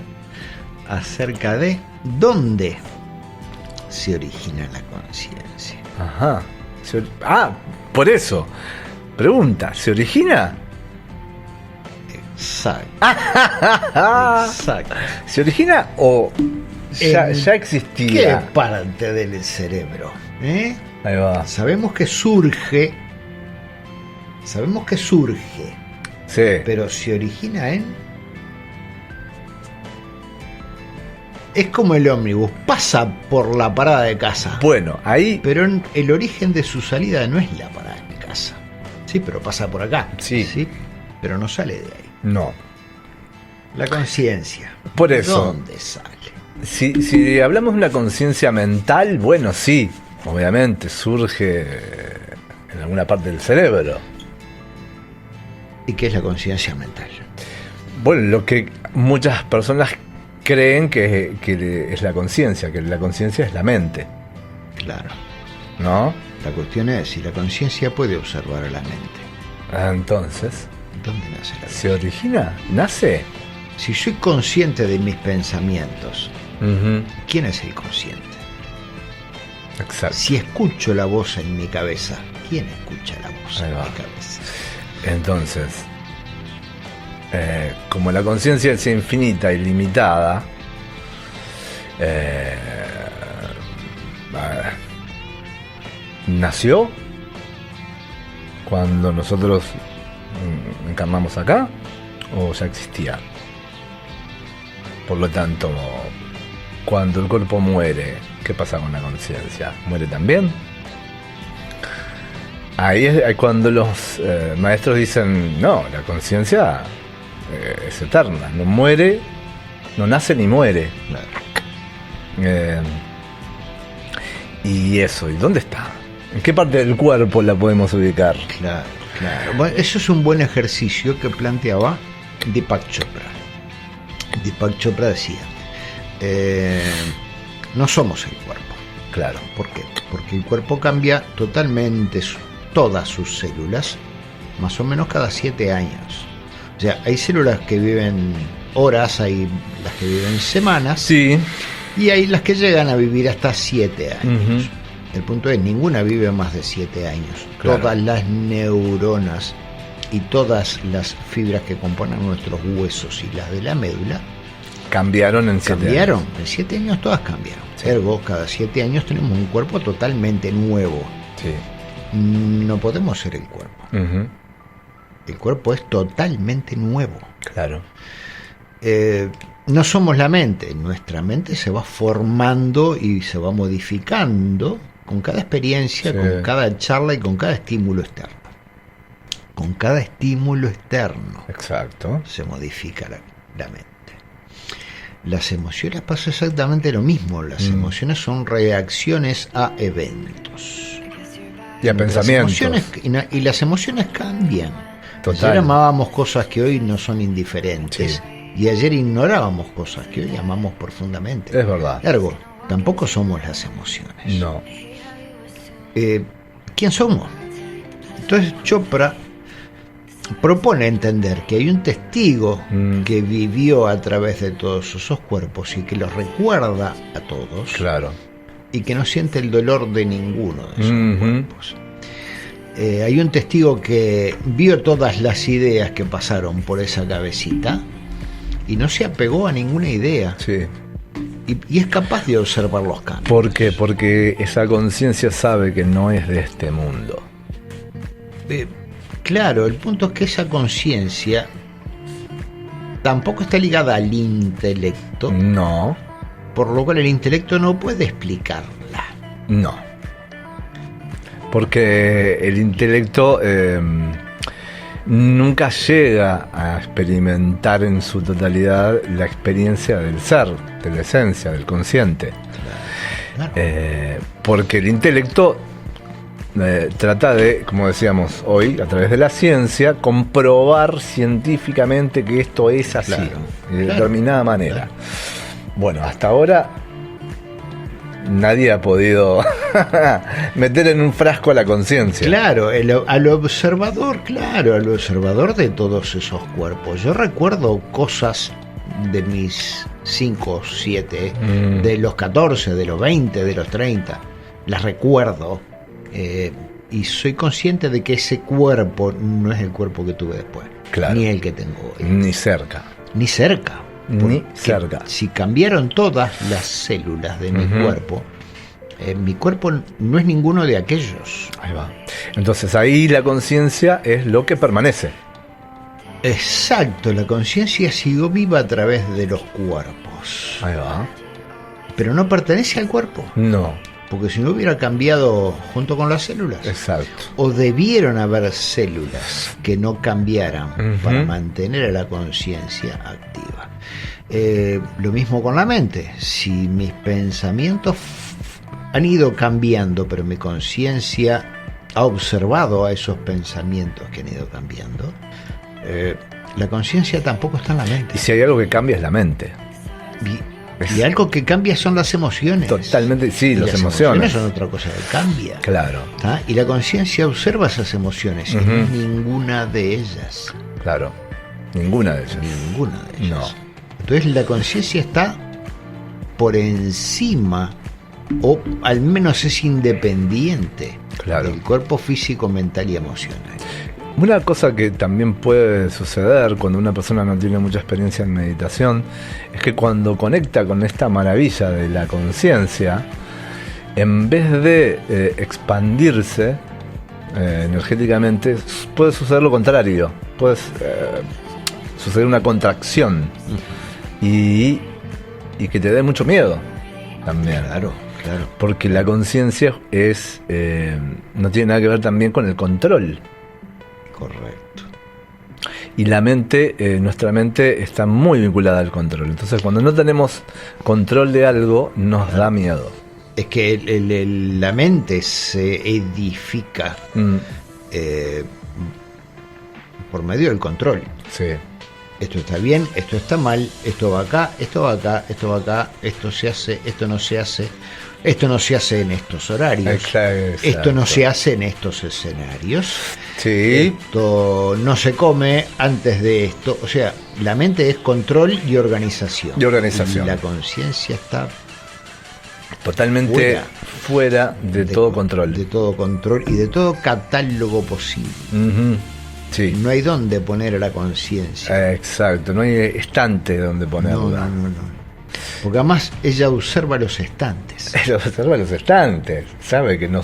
acerca de dónde se origina la conciencia. Ajá. Por eso. Pregunta, ¿se origina? Exacto. Exacto. ¿Se origina o ya ¿Qué existía? parte del cerebro? Ahí va. Sabemos que surge, Sí. pero se origina en... Es como el ómnibus, pasa por la parada de casa. Bueno, ahí Pero el origen de su salida no es la parada de casa. Sí, pero pasa por acá. Sí. Pero no sale de ahí. no. La conciencia. Por eso. ¿Dónde sale? Si hablamos de una conciencia mental, bueno, sí, obviamente surge en alguna parte del cerebro. ¿Y qué es la conciencia mental? Bueno, lo que muchas personas creen que es la conciencia, que la conciencia es la mente, Claro. ¿no? La cuestión es si la conciencia puede observar a la mente. Entonces, ¿Dónde nace la ¿se origina? ¿Nace? Si soy consciente de mis pensamientos, Ujú, ¿quién es el consciente? exacto. Si escucho la voz en mi cabeza, ¿quién escucha la voz Ahí en va. mi cabeza? Entonces, como la conciencia es infinita y limitada, nació cuando nosotros encarnamos acá o ya existía. Por lo tanto, cuando el cuerpo muere, ¿qué pasa con la conciencia? ¿Muere también? Ahí es cuando los maestros dicen, no, la conciencia es eterna, no muere, no nace ni muere. Claro. ¿Y eso? ¿Y dónde está? ¿En qué parte del cuerpo la podemos ubicar? Claro. Bueno, eso es un buen ejercicio que planteaba Deepak Chopra. Deepak Chopra decía, no somos el cuerpo. Claro. ¿Por qué? Porque el cuerpo cambia totalmente todas sus células, más o menos cada 7 años. O sea, hay células que viven horas, hay las que viven semanas, Sí. y hay las que llegan a vivir hasta 7 años. Ujú. El punto es, ninguna vive más de 7 años. Claro. Todas las neuronas y todas las fibras que componen nuestros huesos y las de la médula Cambiaron en 7 cambiaron. años. En 7 años todas cambiaron. Sí. Ergo, cada 7 años tenemos un cuerpo totalmente nuevo. Sí. No podemos ser el cuerpo. Ujú. El cuerpo es totalmente nuevo. Claro. No somos la mente. Nuestra mente se va formando y se va modificando con cada experiencia, Sí. con cada charla y con cada estímulo externo. Con cada estímulo externo Exacto. se modifica la mente. Las emociones pasa exactamente lo mismo. Las emociones son reacciones a eventos. Y a Las pensamientos. emociones, y las emociones cambian. Total. Ayer amábamos cosas que hoy no son indiferentes. Sí. Y ayer ignorábamos cosas que hoy amamos profundamente. Es verdad. Ergo, tampoco somos las emociones. No. ¿Quién somos? Entonces Chopra propone entender que hay un testigo que vivió a través de todos esos cuerpos y que los recuerda a todos, Claro. y que no siente el dolor de ninguno de esos Ujú. cuerpos. Hay un testigo que vio todas las ideas que pasaron por esa cabecita y no se apegó a ninguna idea, Sí. y es capaz de observar los cambios. ¿Por qué? Porque esa conciencia sabe que no es de este mundo. Claro, el punto es que esa conciencia tampoco está ligada al intelecto, No. por lo cual el intelecto no puede explicarla. No. Porque el intelecto nunca llega a experimentar en su totalidad la experiencia del ser, de la esencia, del consciente. Claro. Porque el intelecto trata de, como decíamos hoy, a través de la ciencia, comprobar científicamente que esto es así, Claro, de claro, determinada manera. Bueno, hasta ahora nadie ha podido meter en un frasco a la conciencia. Claro, al observador, al observador de todos esos cuerpos. Yo recuerdo cosas de mis 5, 7, de los 14, de los 20, de los 30. Las recuerdo, y soy consciente de que ese cuerpo no es el cuerpo que tuve después, Claro. ni el que tengo hoy, Ni cerca. ni cerca. Ni Porque cerca. Si cambiaron todas las células de mi Ujú. cuerpo no es ninguno de aquellos. Ahí va. Entonces ahí la conciencia es lo que permanece. Exacto, la conciencia siguió viva a través de los cuerpos, Ahí va. pero no pertenece al cuerpo, No, porque si no hubiera cambiado junto con las células. exacto. O debieron haber células que no cambiaran Ujú. para mantener a la conciencia activa. Lo mismo con la mente. Si mis pensamientos han ido cambiando, pero mi conciencia ha observado a esos pensamientos que han ido cambiando, la conciencia tampoco está en la mente. Y si hay algo que cambia es la mente. Y algo que cambia son las emociones. Totalmente, sí, Y las las emociones. son otra cosa que cambia. Claro, ¿Tá? Y la conciencia observa esas emociones, y Ujú. no es ninguna de ellas. claro. Ninguna de ellas. Ninguna de ellas. No. Entonces la conciencia está por encima, o al menos es independiente, Claro. del cuerpo físico, mental y emocional. Una cosa que también puede suceder cuando una persona no tiene mucha experiencia en meditación es que cuando conecta con esta maravilla de la conciencia, en vez de expandirse energéticamente, puede suceder lo contrario. Puede suceder una contracción y que te dé mucho miedo también. Claro. Porque la conciencia es no tiene nada que ver también con el control. Correcto. Y la mente, nuestra mente está muy vinculada al control. Entonces, cuando no tenemos control de algo, nos da miedo. Es que la mente se edifica por medio del control. Sí. Esto está bien, esto está mal, esto va acá, esto va acá, esto va acá, esto se hace, esto no se hace, esto no se hace en estos horarios, Exacto. esto no se hace en estos escenarios, Sí. esto no se come antes de esto. O sea, la mente es control y organización. Y organización. Y la conciencia está Totalmente fuera de todo control. De todo control y de todo catálogo posible. Ujú. Sí. No hay dónde poner a la conciencia. Exacto, no hay estante donde No, ponerla. no. Porque además ella observa los estantes. Ella observa los estantes, sabe que no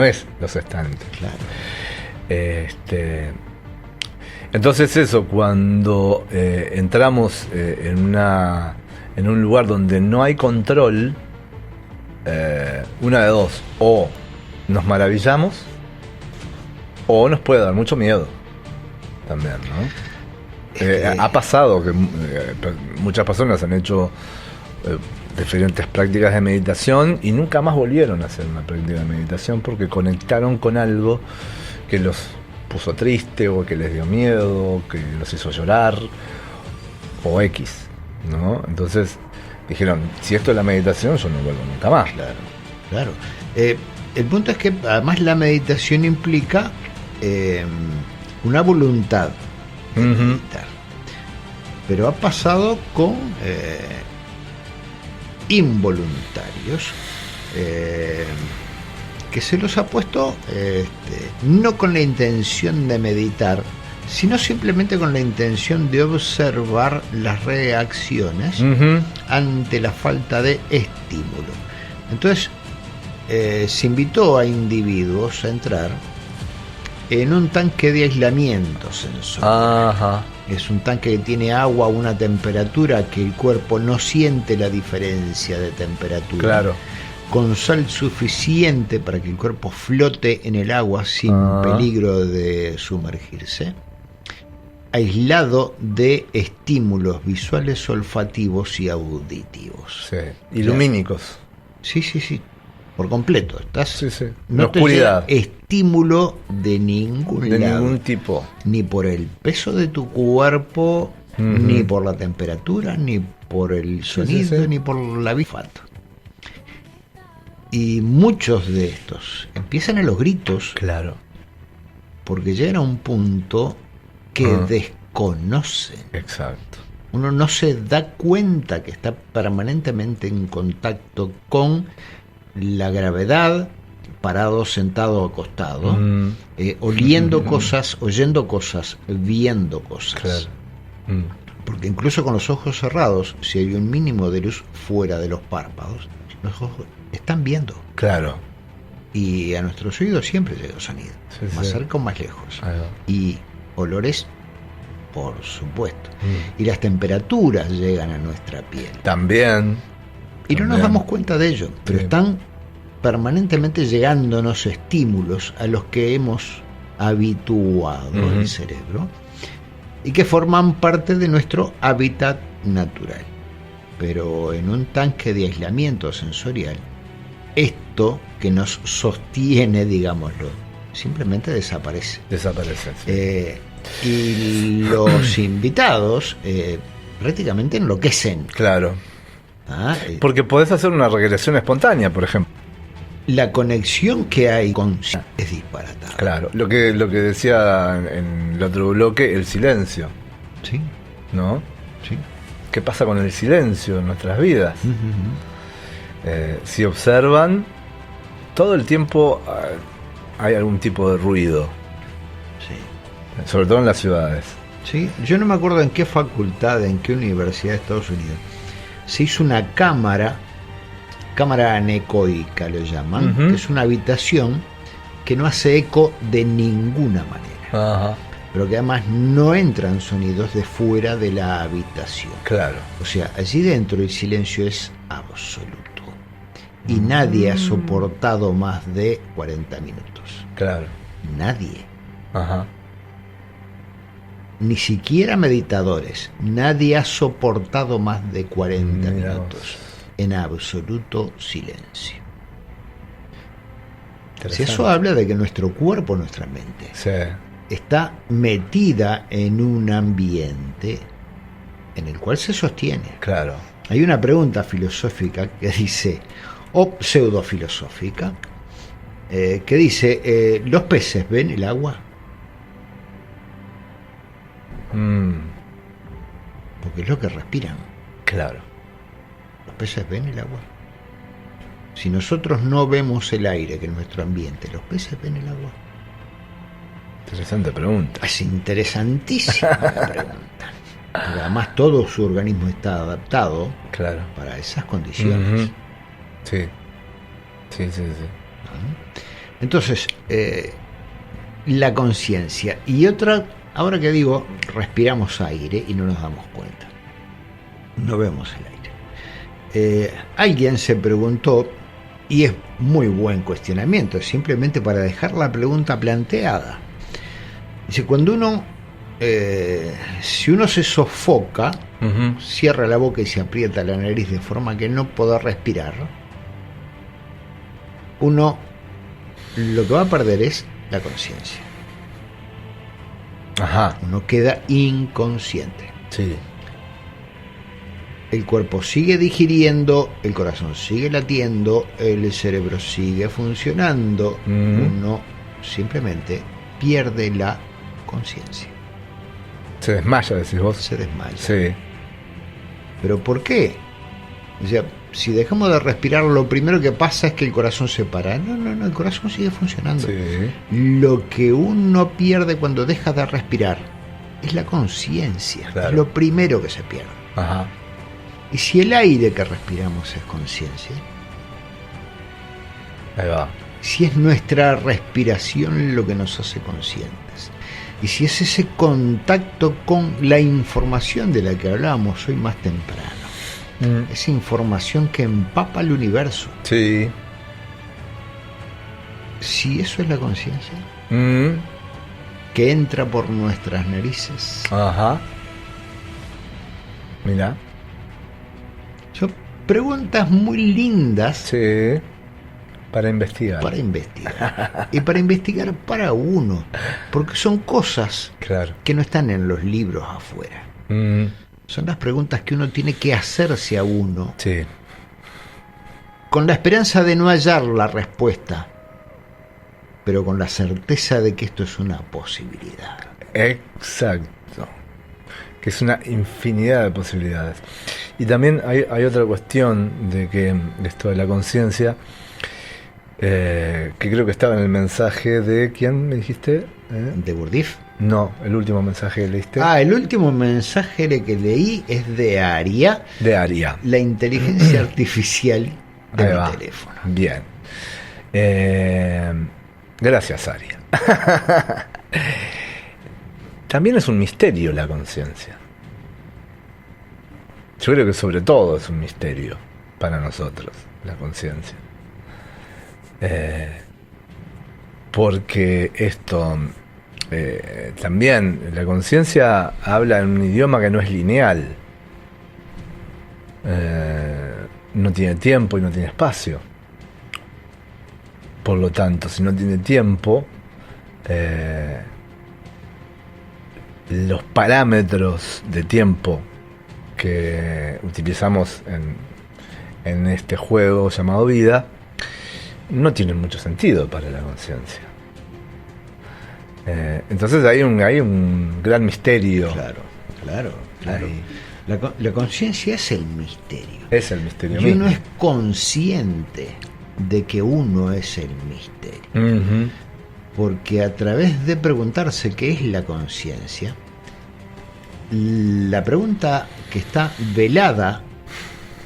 es los estantes. Claro. Entonces eso, cuando entramos en un lugar donde no hay control, una de dos, o nos maravillamos o nos puede dar mucho miedo también, ¿no? Ha pasado que muchas personas han hecho diferentes prácticas de meditación y nunca más volvieron a hacer una práctica de meditación porque conectaron con algo que los puso triste o que les dio miedo, que los hizo llorar o X, ¿no? Entonces dijeron, si esto es la meditación, yo no vuelvo nunca más. Claro. El punto es que además la meditación implica una voluntad de meditar. Pero ha pasado con involuntarios que se los ha puesto no con la intención de meditar, sino simplemente con la intención de observar las reacciones ante la falta de estímulo. Entonces se invitó a individuos a entrar en un tanque de aislamiento sensorial. Ajá. Es un tanque que tiene agua a una temperatura que el cuerpo no siente la diferencia de temperatura. Claro. Con sal suficiente para que el cuerpo flote en el agua sin peligro de sumergirse. Aislado de estímulos visuales, olfativos y auditivos. Sí. Y lumínicos. Sí. Por completo. Estás Sí. no En oscuridad. te llega estímulo de ningún De lado. ningún tipo. Ni por el peso de tu cuerpo, ni por la temperatura, ni por el sonido, sí. ni por la olfato. Y muchos de estos empiezan a los gritos Claro. porque llegan a un punto que desconocen. Exacto. Uno no se da cuenta que está permanentemente en contacto con la gravedad, parado, sentado, acostado, oliendo cosas, oyendo cosas, viendo cosas. Claro. Porque incluso con los ojos cerrados, si hay un mínimo de luz fuera de los párpados, los ojos están viendo. Claro. Y a nuestros oídos siempre llega sonido, Sí, más sí. cerca o más lejos. Ahí va. Y olores, por supuesto. Y las temperaturas llegan a nuestra piel. También. Y no nos damos cuenta de ello, pero Sí. están permanentemente llegándonos estímulos a los que hemos habituado el cerebro y que forman parte de nuestro hábitat natural. Pero en un tanque de aislamiento sensorial, esto que nos sostiene, digámoslo, simplemente desaparece. Desaparecen. Sí. Y los invitados prácticamente enloquecen. Claro. ¿Ah? Porque podés hacer una regresión espontánea, por ejemplo. La conexión que hay con es disparatada. Claro. Lo que decía en el otro bloque, el silencio, Sí, ¿no? sí. ¿Qué pasa con el silencio en nuestras vidas? Si observan, todo el tiempo hay algún tipo de ruido, Sí. sobre todo en las ciudades. Sí, yo no me acuerdo en qué facultad, en qué universidad de Estados Unidos, se hizo una cámara anecoica lo llaman, que es una habitación que no hace eco de ninguna manera, Ajá. pero que además no entran sonidos de fuera de la habitación. Claro. O sea, allí dentro el silencio es absoluto. Y nadie ha soportado más de 40 minutos. Claro. Nadie. Ajá. Ni siquiera meditadores. Nadie ha soportado más de 40 Mirá minutos en absoluto silencio. Si eso habla de que nuestro cuerpo, nuestra mente, Sí. está metida en un ambiente en el cual se sostiene. Claro. Hay una pregunta filosófica que dice, o pseudofilosófica, que dice, ¿los peces ven el agua? Porque es lo que respiran. Claro. ¿Los peces ven el agua? Si nosotros no vemos el aire, que es nuestro ambiente, ¿los peces ven el agua? Interesante pregunta. Es interesantísima la pregunta. Porque además todo su organismo está adaptado Claro. para esas condiciones. Ujú. Sí. Sí. Entonces, la conciencia. Y otra, ahora que digo, respiramos aire y no nos damos cuenta. No vemos el aire. Alguien se preguntó, y es muy buen cuestionamiento, es simplemente para dejar la pregunta planteada. Dice, cuando uno, si uno se sofoca, Ujú. cierra la boca y se aprieta la nariz de forma que no pueda respirar, uno lo que va a perder es la conciencia. Ajá. Uno queda inconsciente. Sí. El cuerpo sigue digiriendo, el corazón sigue latiendo, el cerebro sigue funcionando. Uno simplemente pierde la conciencia. Se desmaya, decís vos. Se desmaya. Sí. ¿Pero por qué? O sea, si dejamos de respirar, lo primero que pasa es que el corazón se para. No, el corazón sigue funcionando. Sí. Lo que uno pierde cuando deja de respirar es la conciencia. Claro. Es lo primero que se pierde. Ajá. Y si el aire que respiramos es conciencia, Ahí va. si es nuestra respiración lo que nos hace conscientes, y si es ese contacto con la información de la que hablábamos hoy más temprano, esa información que empapa el universo, Sí. si eso es la conciencia, Mm. que entra por nuestras narices, Ajá. Mira. son preguntas muy lindas Sí. Para investigar. para investigar, y para investigar para uno, porque son cosas Claro. que no están en los libros afuera. Mm. Son las preguntas que uno tiene que hacerse a uno, Sí. con la esperanza de no hallar la respuesta, pero con la certeza de que esto es una posibilidad. Exacto. Que es una infinidad de posibilidades. Y también hay otra cuestión de que esto de la conciencia, que creo que estaba en el mensaje de ¿quién me dijiste? ¿De Burdif? No, el último mensaje que leíste. El último mensaje que leí es de Aria, De Aria. la inteligencia artificial de Ahí mi va. teléfono. Bien. Gracias, Aria. También es un misterio la conciencia. Yo creo que sobre todo es un misterio para nosotros, la conciencia. Porque esto, también la conciencia habla en un idioma que no es lineal. No tiene tiempo y no tiene espacio. Por lo tanto, si no tiene tiempo, los parámetros de tiempo que utilizamos en este juego llamado vida no tienen mucho sentido para la conciencia. Entonces hay un gran misterio. Claro. Ahí. La conciencia es el misterio. Es el misterio Y uno mismo. es consciente de que uno es el misterio. Ujú. Porque a través de preguntarse qué es la conciencia, la pregunta que está velada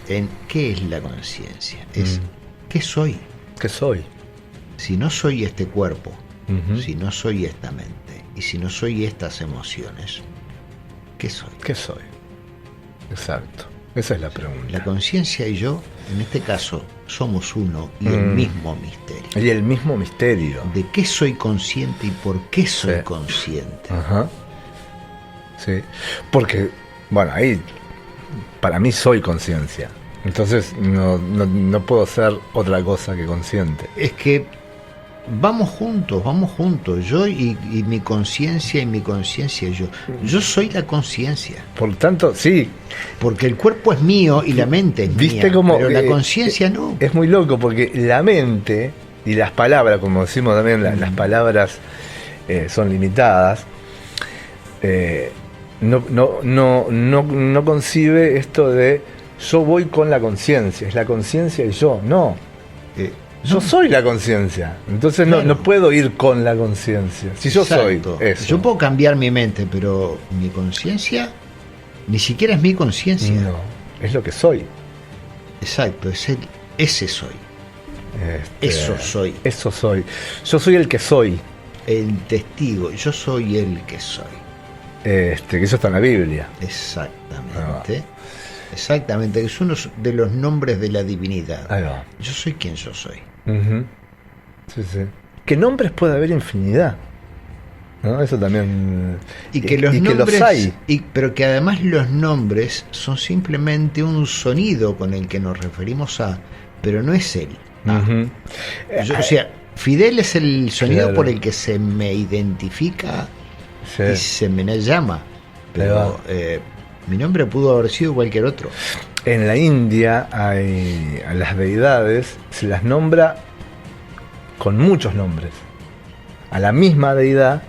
en qué es la conciencia es ¿qué soy? ¿Qué soy? Si no soy este cuerpo, Ujú. si no soy esta mente y si no soy estas emociones, ¿qué soy? ¿Qué soy? Exacto. Esa es la pregunta. La conciencia y yo, en este caso, somos uno y el mismo misterio. Y el mismo misterio. ¿De qué soy consciente y por qué soy Sí. consciente? Ajá. Sí. Porque, bueno, ahí para mí soy conciencia. Entonces no puedo ser otra cosa que consciente. Es que vamos juntos, yo y mi conciencia yo. Yo soy la conciencia. Por tanto, sí. Porque el cuerpo es mío y la mente es ¿Viste mía, cómo, pero la conciencia no. Es muy loco porque la mente y las palabras, como decimos también, las palabras son limitadas. No concibe esto de yo voy con la conciencia, es la conciencia y yo. No. Yo soy la conciencia, entonces Claro. no puedo ir con la conciencia. Si yo Exacto. soy eso. Yo puedo cambiar mi mente, pero mi conciencia ni siquiera es mi conciencia. No, es lo que soy. Exacto, ese soy. Eso soy. Eso soy. Yo soy el que soy. El testigo, yo soy el que soy. Que eso está en la Biblia. Exactamente. Exactamente, es uno de los nombres de la divinidad. Ahí va. Yo soy quien yo soy. Ujú. Sí, sí. ¿Qué nombres puede haber infinidad? ¿No? Eso también. Y que los que nombres, los hay. pero que además los nombres son simplemente un sonido con el que nos referimos a, pero no es él. Ujú. O sea, Fidel es el sonido Claro. por el que se me identifica Sí. y se me llama. Pero mi nombre pudo haber sido cualquier otro. En la India hay a las deidades, se las nombra con muchos nombres. A la misma deidad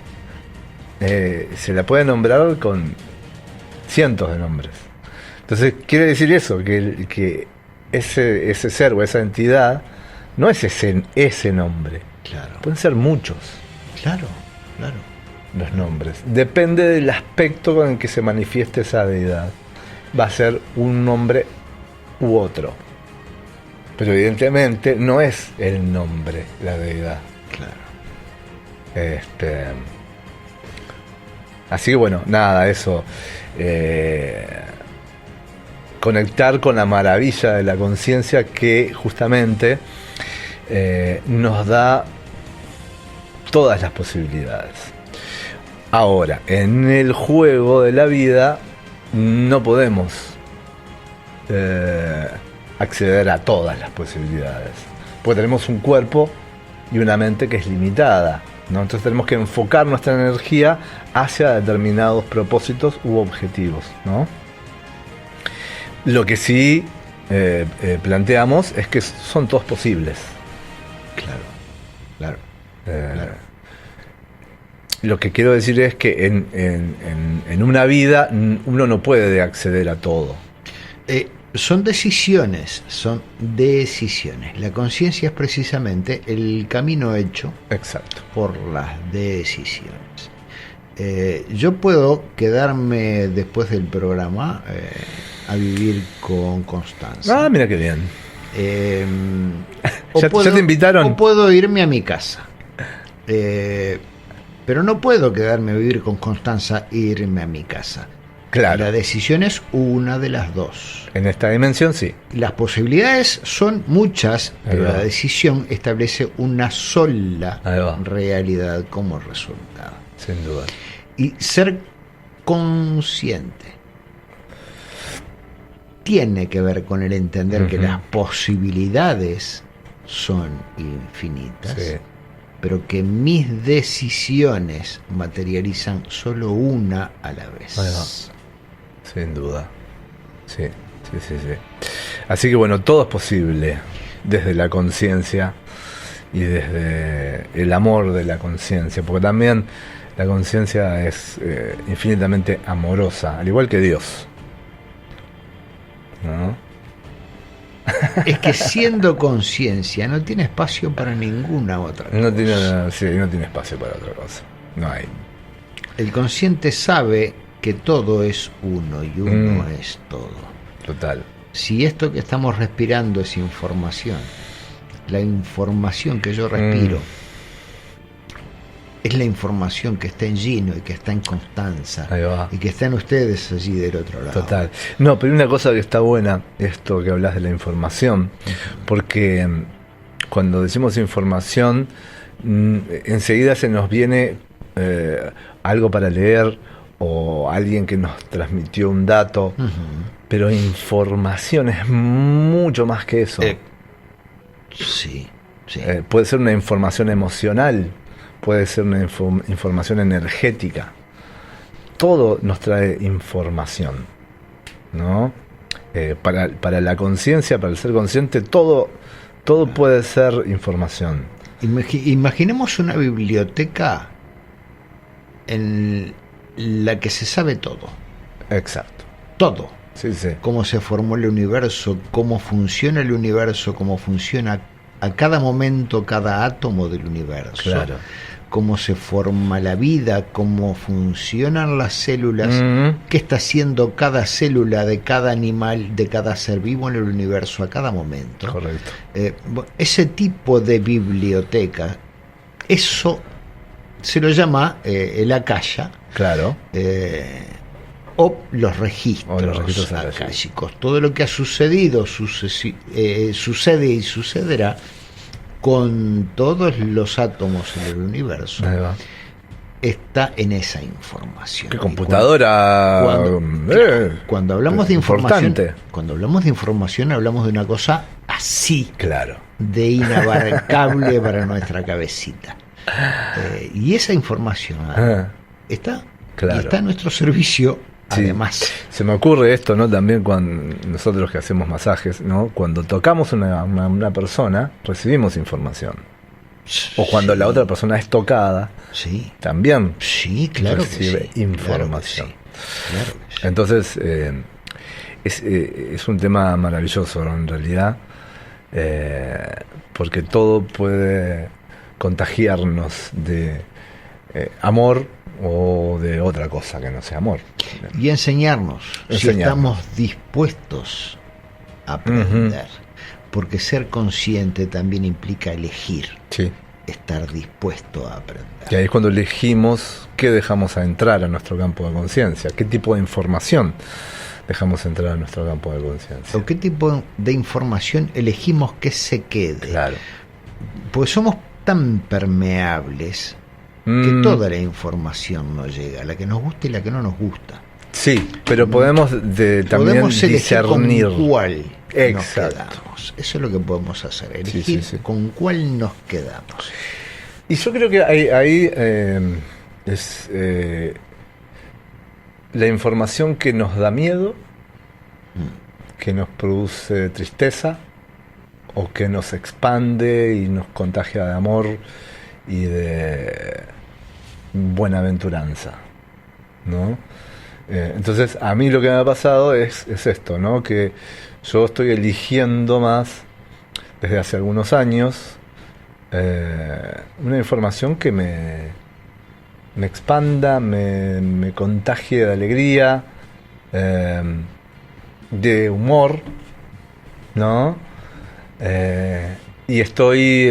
se la puede nombrar con cientos de nombres. Entonces quiere decir eso, que ese ser o esa entidad no es ese nombre. Claro, Pueden ser muchos claro. los nombres. Depende del aspecto con el que se manifieste esa deidad. Va a ser un nombre u otro. Pero evidentemente no es el nombre la deidad. Claro. Así que bueno, nada, eso. Conectar con la maravilla de la conciencia que justamente nos da todas las posibilidades. Ahora, en el juego de la vida no podemos acceder a todas las posibilidades, porque tenemos un cuerpo y una mente que es limitada, ¿no? Entonces tenemos que enfocar nuestra energía hacia determinados propósitos u objetivos, ¿no? Lo que sí planteamos es que son todos posibles. Claro. Lo que quiero decir es que en una vida uno no puede acceder a todo. Son decisiones. La conciencia es precisamente el camino hecho Exacto. por las decisiones. Yo puedo quedarme después del programa a vivir con Constanza. Ah, mira qué bien. ¿Ya te invitaron? O puedo irme a mi casa. Pero no puedo quedarme a vivir con Constanza e irme a mi casa. Claro. La decisión es una de las dos. En esta dimensión sí. Las posibilidades son muchas, pero Ahí va. la decisión establece una sola Ahí va. realidad como resultado. Sin duda. Y ser consciente tiene que ver con el entender que Ujú. las posibilidades son infinitas, Sí. pero que mis decisiones materializan solo una a la vez. Ahí va. Sin duda. Sí. Así que bueno, todo es posible desde la conciencia y desde el amor de la conciencia, porque también la conciencia es infinitamente amorosa, al igual que Dios. ¿No? Es que siendo conciencia no tiene espacio para ninguna otra cosa. No tiene espacio para otra cosa. No hay. El consciente sabe que todo es uno y uno es todo. Total. Si esto que estamos respirando es información, la información que yo respiro es la información que está en Gino y que está en Constanza Ahí va. y que está en ustedes allí del otro lado. Total. No, pero una cosa que está buena, esto que hablas de la información, porque cuando decimos información, enseguida se nos viene algo para leer o alguien que nos transmitió un dato, pero información es mucho más que eso. Sí, Sí. Puede ser una información emocional, puede ser una información energética. Todo nos trae información, ¿no? Para la conciencia, para el ser consciente, todo puede ser información. Imaginemos una biblioteca en la que se sabe todo. Exacto. Todo. Sí, sí. Cómo se formó el universo, cómo funciona el universo, cómo funciona a cada momento cada átomo del universo. Claro. Cómo se forma la vida, cómo funcionan las células, qué está haciendo cada célula de cada animal, de cada ser vivo en el universo a cada momento. Correcto. Ese tipo de biblioteca, eso se lo llama el akasha. Claro. O los registros akáshicos. Todo lo que ha sucedido, sucede y sucederá con todos los átomos en el universo. Está en esa información. ¿Qué computadora? Cuando hablamos de información, hablamos de una cosa así, claro, de inabarcable para nuestra cabecita. Y esa información está, claro, y está a nuestro servicio. Sí. Además, se me ocurre esto, ¿no? También cuando nosotros que hacemos masajes, ¿no? Cuando tocamos una persona, recibimos información. O cuando la otra persona es tocada, sí, también claro recibe información. Claro que sí. Entonces, es un tema maravilloso, ¿no? En realidad, porque todo puede contagiarnos de amor o de otra cosa que no sea amor. Y enseñarnos. Si estamos dispuestos a aprender. Porque ser consciente también implica elegir. Sí. Estar dispuesto a aprender. Y ahí es cuando elegimos qué dejamos a entrar a nuestro campo de conciencia, qué tipo de información dejamos entrar a nuestro campo de conciencia. O qué tipo de información elegimos que se quede. Claro. Pues somos tan permeables que toda la información nos llega, la que nos gusta y la que no nos gusta. Sí, pero podemos también discernir con cuál nos Exacto. quedamos. Eso es lo que podemos hacer, elegir con cuál nos quedamos. Y yo creo que ahí es la información que nos da miedo, que nos produce tristeza, o que nos expande y nos contagia de amor y de buenaventuranza, ¿no? Entonces a mí lo que me ha pasado es esto, ¿no? Que yo estoy eligiendo más desde hace algunos años una información que me expanda, me contagie de alegría, de humor, ¿no? Y estoy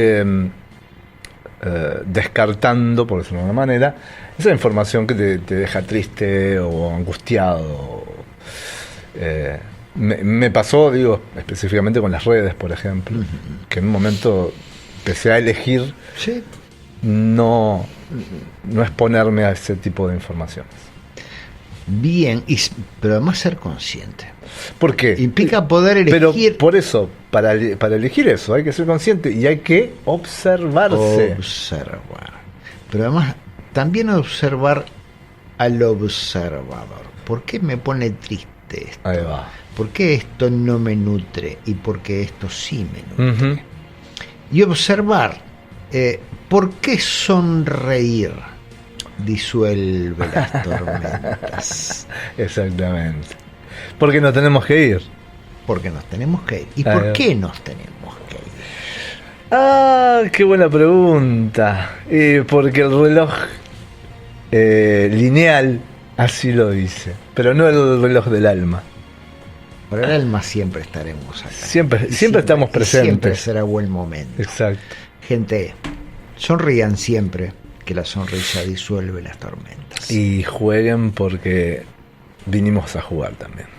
descartando, por decirlo de alguna manera, esa información que te deja triste o angustiado. Me pasó, digo, específicamente con las redes, por ejemplo, que en un momento empecé a elegir no exponerme a ese tipo de informaciones. Bien, pero además ser consciente. ¿Por qué? Implica poder elegir. Pero por eso, para elegir eso, hay que ser consciente y hay que observarse. Observar. Pero además, también observar al observador. ¿Por qué me pone triste esto? Ahí va. ¿Por qué esto no me nutre? ¿Y por qué esto sí me nutre? Y observar. ¿Por qué sonreír disuelve las tormentas? Exactamente. Porque nos tenemos que ir. Porque nos tenemos que ir. ¿Y por qué nos tenemos que ir? Ah, qué buena pregunta. Porque el reloj lineal así lo dice, pero no el reloj del alma. Para el alma siempre estaremos acá. Siempre estamos presentes. Siempre será buen momento. Exacto. Gente, sonrían siempre, que la sonrisa disuelve las tormentas. Y jueguen porque vinimos a jugar también.